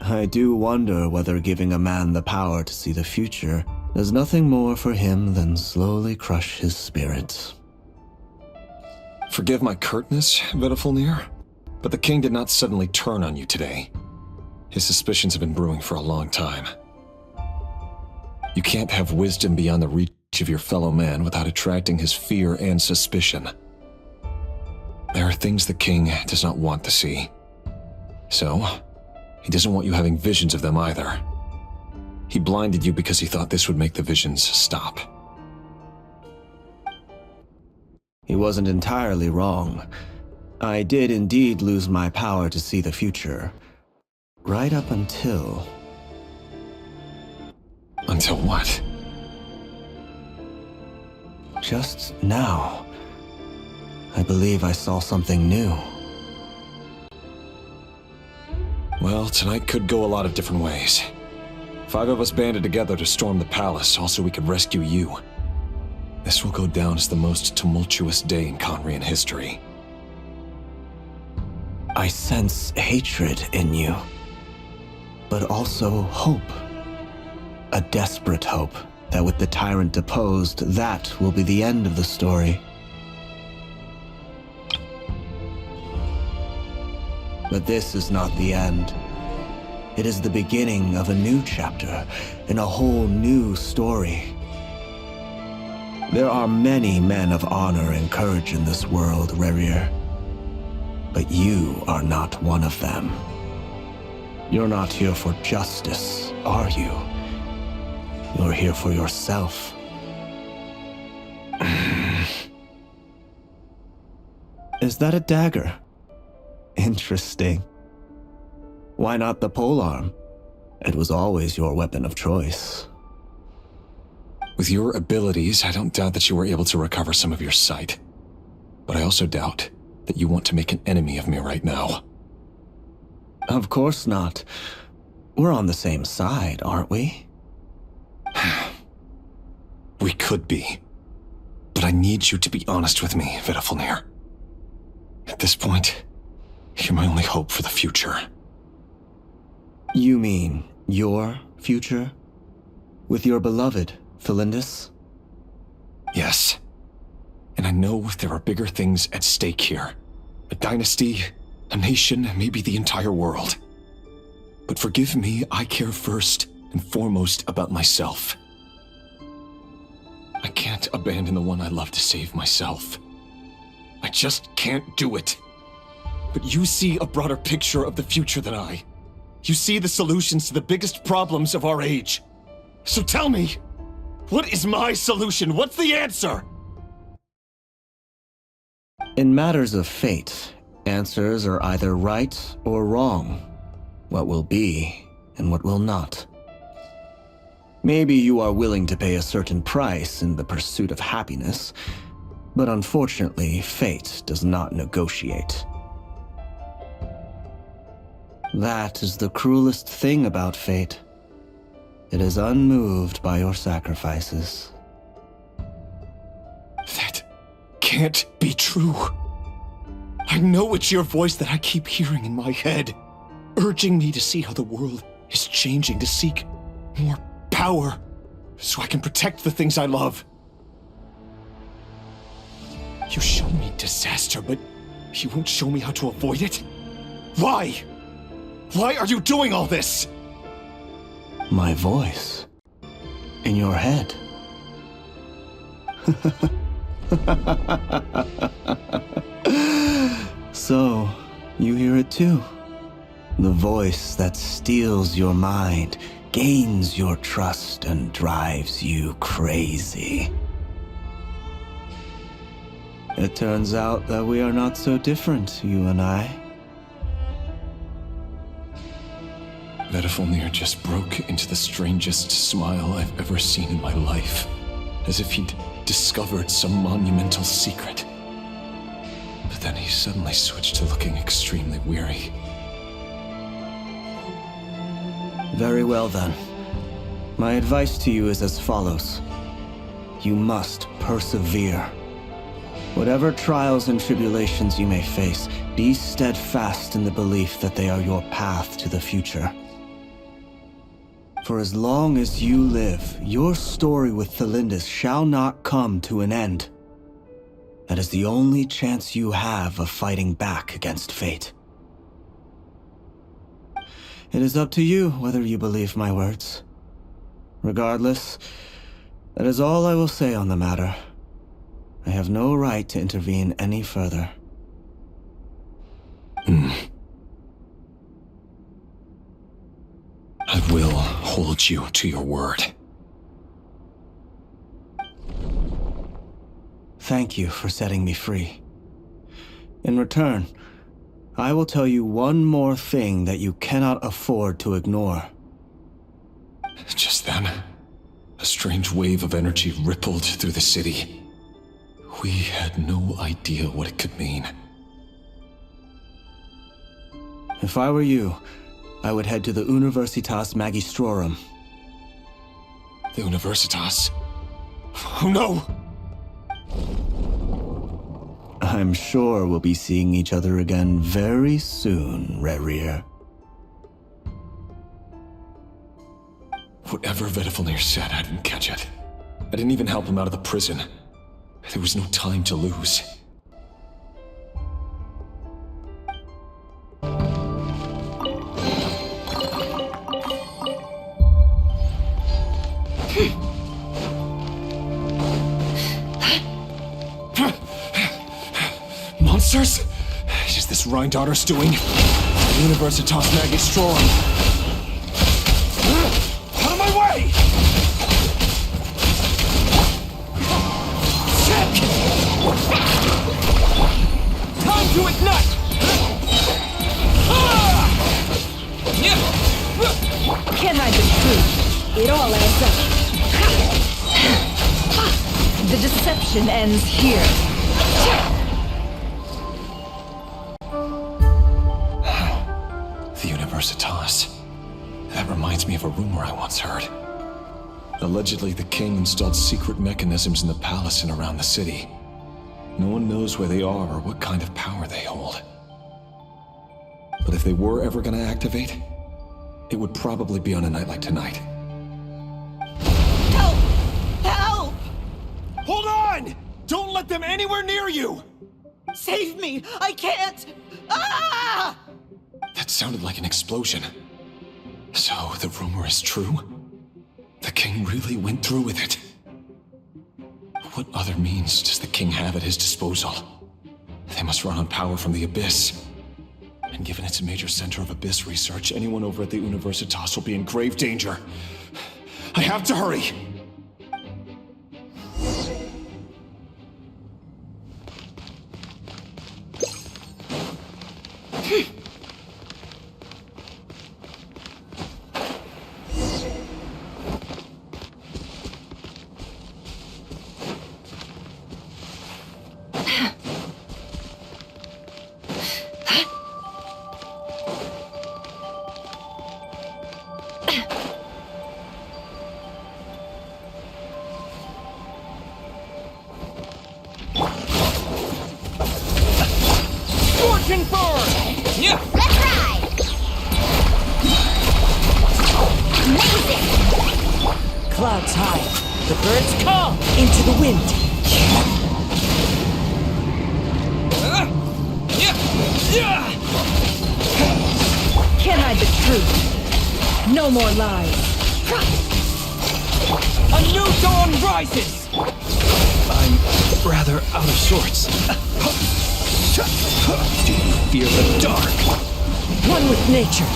I do wonder whether giving a man the power to see the future does nothing more for him than slowly crush his spirit. Forgive my curtness, Vedifalnir, but the king did not suddenly turn on you today. His suspicions have been brewing for a long time. You can't have wisdom beyond the reach of your fellow man without attracting his fear and suspicion. There are things the king does not want to see. So, he doesn't want you having visions of them either. He blinded you because he thought this would make the visions stop. He wasn't entirely wrong. I did indeed lose my power to see the future. Right up until... Until what? Just now. I believe I saw something new. Well, tonight could go a lot of different ways. 5 of us banded together to storm the palace, also we could rescue you. This will go down as the most tumultuous day in Conrian history. I sense hatred in you, but also hope. A desperate hope that with the tyrant deposed, that will be the end of the story. But this is not the end. It is the beginning of a new chapter in a whole new story. There are many men of honor and courage in this world, Rerir. But you are not one of them. You're not here for justice, are you? You're here for yourself. Is that a dagger? Interesting. Why not the polearm? It was always your weapon of choice. With your abilities, I don't doubt that you were able to recover some of your sight. But I also doubt that you want to make an enemy of me right now. Of course not. We're on the same side, aren't we? We could be. But I need you to be honest with me, Vedafalnir. At this point, you're my only hope for the future. You mean your future? With your beloved, Felindis? Yes. And I know there are bigger things at stake here. A dynasty, a nation, maybe the entire world. But forgive me, I care first and foremost about myself. I can't abandon the one I love to save myself. I just can't do it. But you see a broader picture of the future than I. You see the solutions to the biggest problems of our age. So tell me, what is my solution? What's the answer? In matters of fate, answers are either right or wrong. What will be and what will not. Maybe you are willing to pay a certain price in the pursuit of happiness, but unfortunately, fate does not negotiate. That is the cruelest thing about fate. It is unmoved by your sacrifices. That can't be true. I know it's your voice that I keep hearing in my head, urging me to see how the world is changing, to seek more power, so I can protect the things I love. You show me disaster, but you won't show me how to avoid it? Why? Why are you doing all this? My voice. In your head. So, you hear it too? The voice that steals your mind, gains your trust, and drives you crazy. It turns out that we are not so different, you and I. Vedafalnir just broke into the strangest smile I've ever seen in my life, as if he'd discovered some monumental secret. But then he suddenly switched to looking extremely weary. Very well then. My advice to you is as follows. You must persevere. Whatever trials and tribulations you may face, be steadfast in the belief that they are your path to the future. For as long as you live, your story with Felindis shall not come to an end. That is the only chance you have of fighting back against fate. It is up to you whether you believe my words. Regardless, that is all I will say on the matter. I have no right to intervene any further. I will hold you to your word. Thank you for setting me free. In return, I will tell you one more thing that you cannot afford to ignore. Just then, a strange wave of energy rippled through the city. We had no idea what it could mean. If I were you, I would head to the Universitas Magistrorum. The Universitas? Oh no! I'm sure we'll be seeing each other again very soon, Rerir. Whatever Vedifalnir said, I didn't catch it. I didn't even help him out of the prison. There was no time to lose. Monsters? Is this Rhindaughter's doing? Universitas Magistrorum. Out of my way! Time to ignite! Can't hide the truth. It all adds up. The deception ends here. The Universitas. That reminds me of a rumor I once heard. Allegedly, the king installed secret mechanisms in the palace and around the city. No one knows where they are or what kind of power they hold. But if they were ever going to activate, it would probably be on a night like tonight. Help! Help! Hold on! Don't let them anywhere near you! Save me! I can't! Ah! That sounded like an explosion. So the rumor is true? The king really went through with it? What other means does the king have at his disposal? They must run on power from the Abyss. And given it's a major center of Abyss research, anyone over at the Universitas will be in grave danger. I have to hurry! Scorching burn! Yeah! Let's ride! Amazing! Clouds high. The birds come into the wind. Can't hide the truth. No more lies. A new dawn rises! I'm rather out of sorts. Do you fear the dark? One with nature.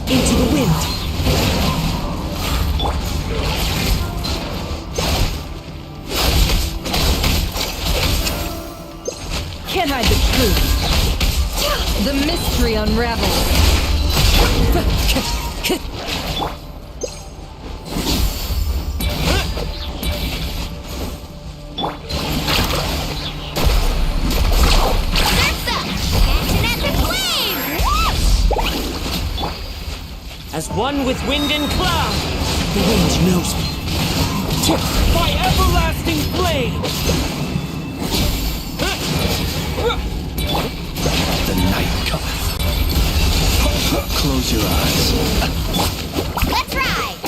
Into the wind. Can't hide the truth. The mystery unravels. As one with wind and cloud, the wind knows me. By everlasting flame! The night cometh. Close your eyes. Let's ride!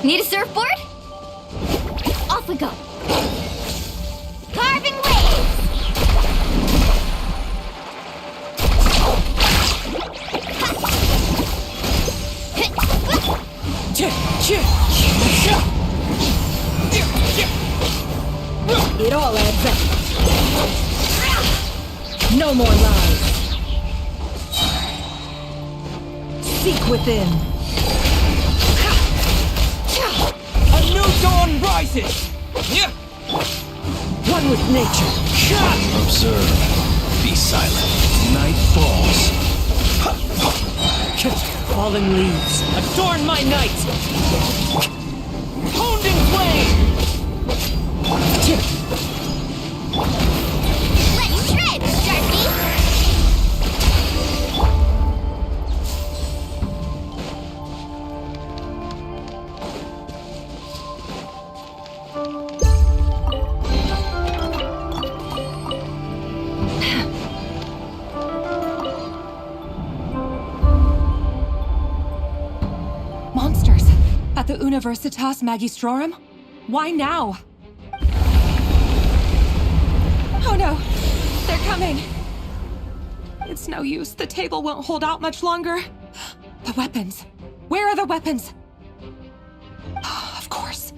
Need a surfboard? Off we go. Carving waves! It all adds up. No more lies. Seek within. A new dawn rises! One with nature. Observe. Be silent. Night falls. Falling leaves. Adorn my night! Honed in flame! Let's shred, Sharpie! Monsters! At the Universitas Magistrorum? Why now? Oh no! They're coming! It's no use. The table won't hold out much longer. The weapons. Where are the weapons? Of course.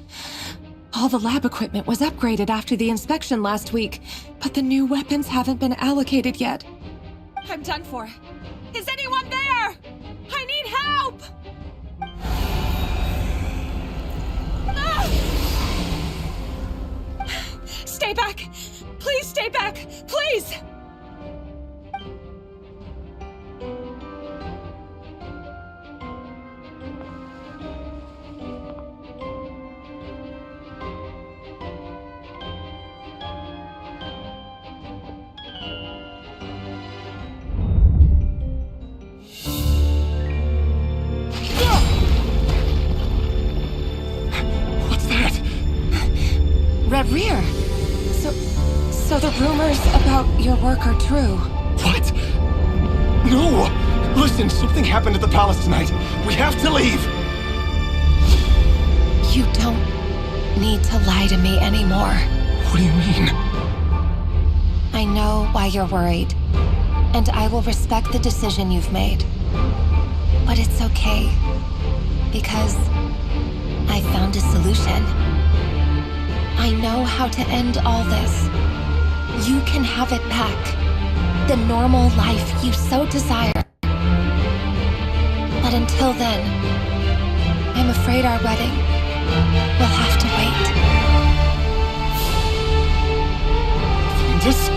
All the lab equipment was upgraded after the inspection last week, but the new weapons haven't been allocated yet. I'm done for. Is anyone there? I need help! Ah! Stay back! Please stay back! Please! What's that? Red Rear! So the rumors about your work are true. What? No! Listen, something happened at the palace tonight. We have to leave! You don't need to lie to me anymore. What do you mean? I know why you're worried, and I will respect the decision you've made. But it's okay, because I found a solution. I know how to end all this. You can have it back. The normal life you so desire. But until then, I'm afraid our wedding will have to wait. Felindus?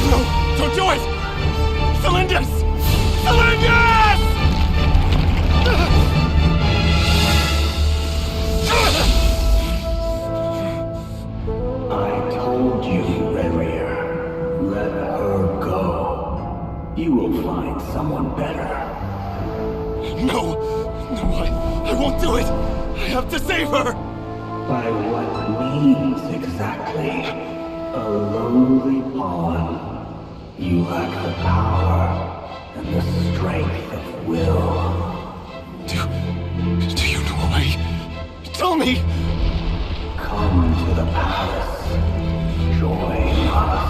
No, don't do it! Felindus! Felindus! I told you, Rerir. Let her go. You will find someone better. No, I won't do it! I have to save her! By what means exactly? A lowly pawn. You lack the power and the strength of will. Do you know a way? Tell me! Come to the palace. Join us.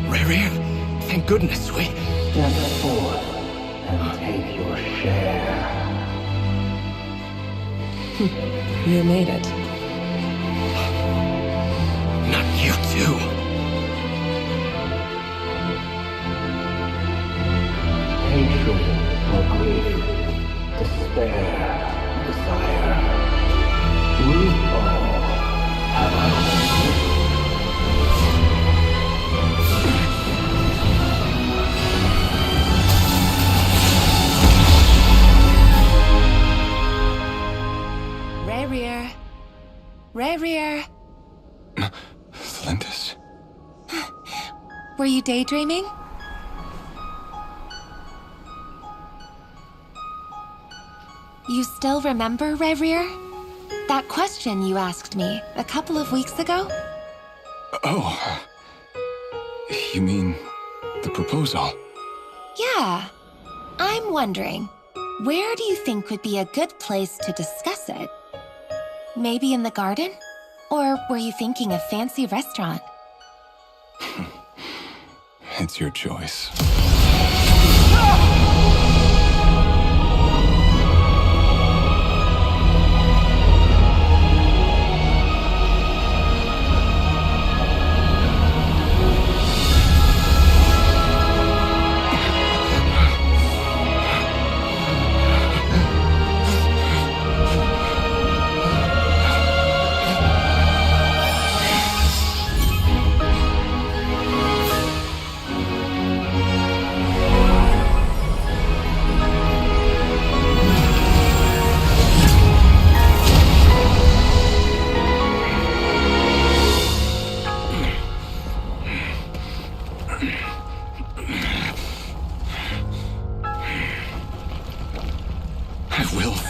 Rerir, thank goodness we... Step forth and take your share. You made it. Not you too. Hatred or grief, despair, desire. We all have our Rerir. Felindus? Were you daydreaming? You still remember, Rerir? That question you asked me a couple of weeks ago? Oh. You mean the proposal? Yeah. I'm wondering, where do you think would be a good place to discuss it? Maybe in the garden? Or were you thinking a fancy restaurant? It's your choice.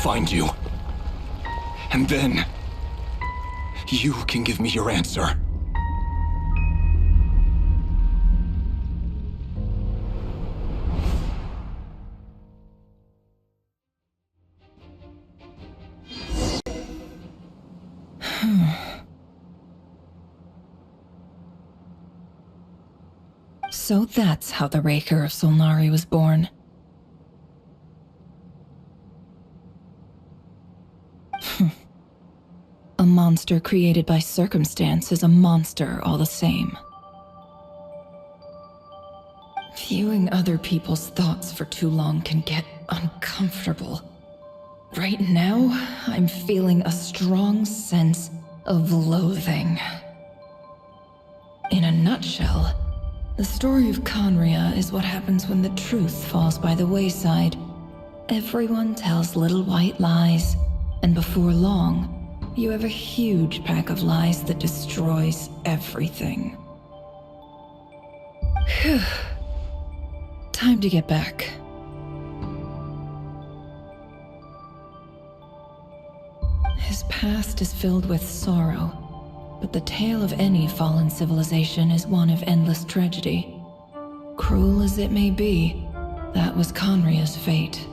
Find you. And then, you can give me your answer. So that's how the Raker of Solnari was born. A monster created by circumstance is a monster all the same. Viewing other people's thoughts for too long can get uncomfortable. Right now, I'm feeling a strong sense of loathing. In a nutshell, the story of Conria is what happens when the truth falls by the wayside. Everyone tells little white lies, and before long, you have a huge pack of lies that destroys everything. Phew. Time to get back. His past is filled with sorrow, but the tale of any fallen civilization is one of endless tragedy. Cruel as it may be, that was Conria's fate.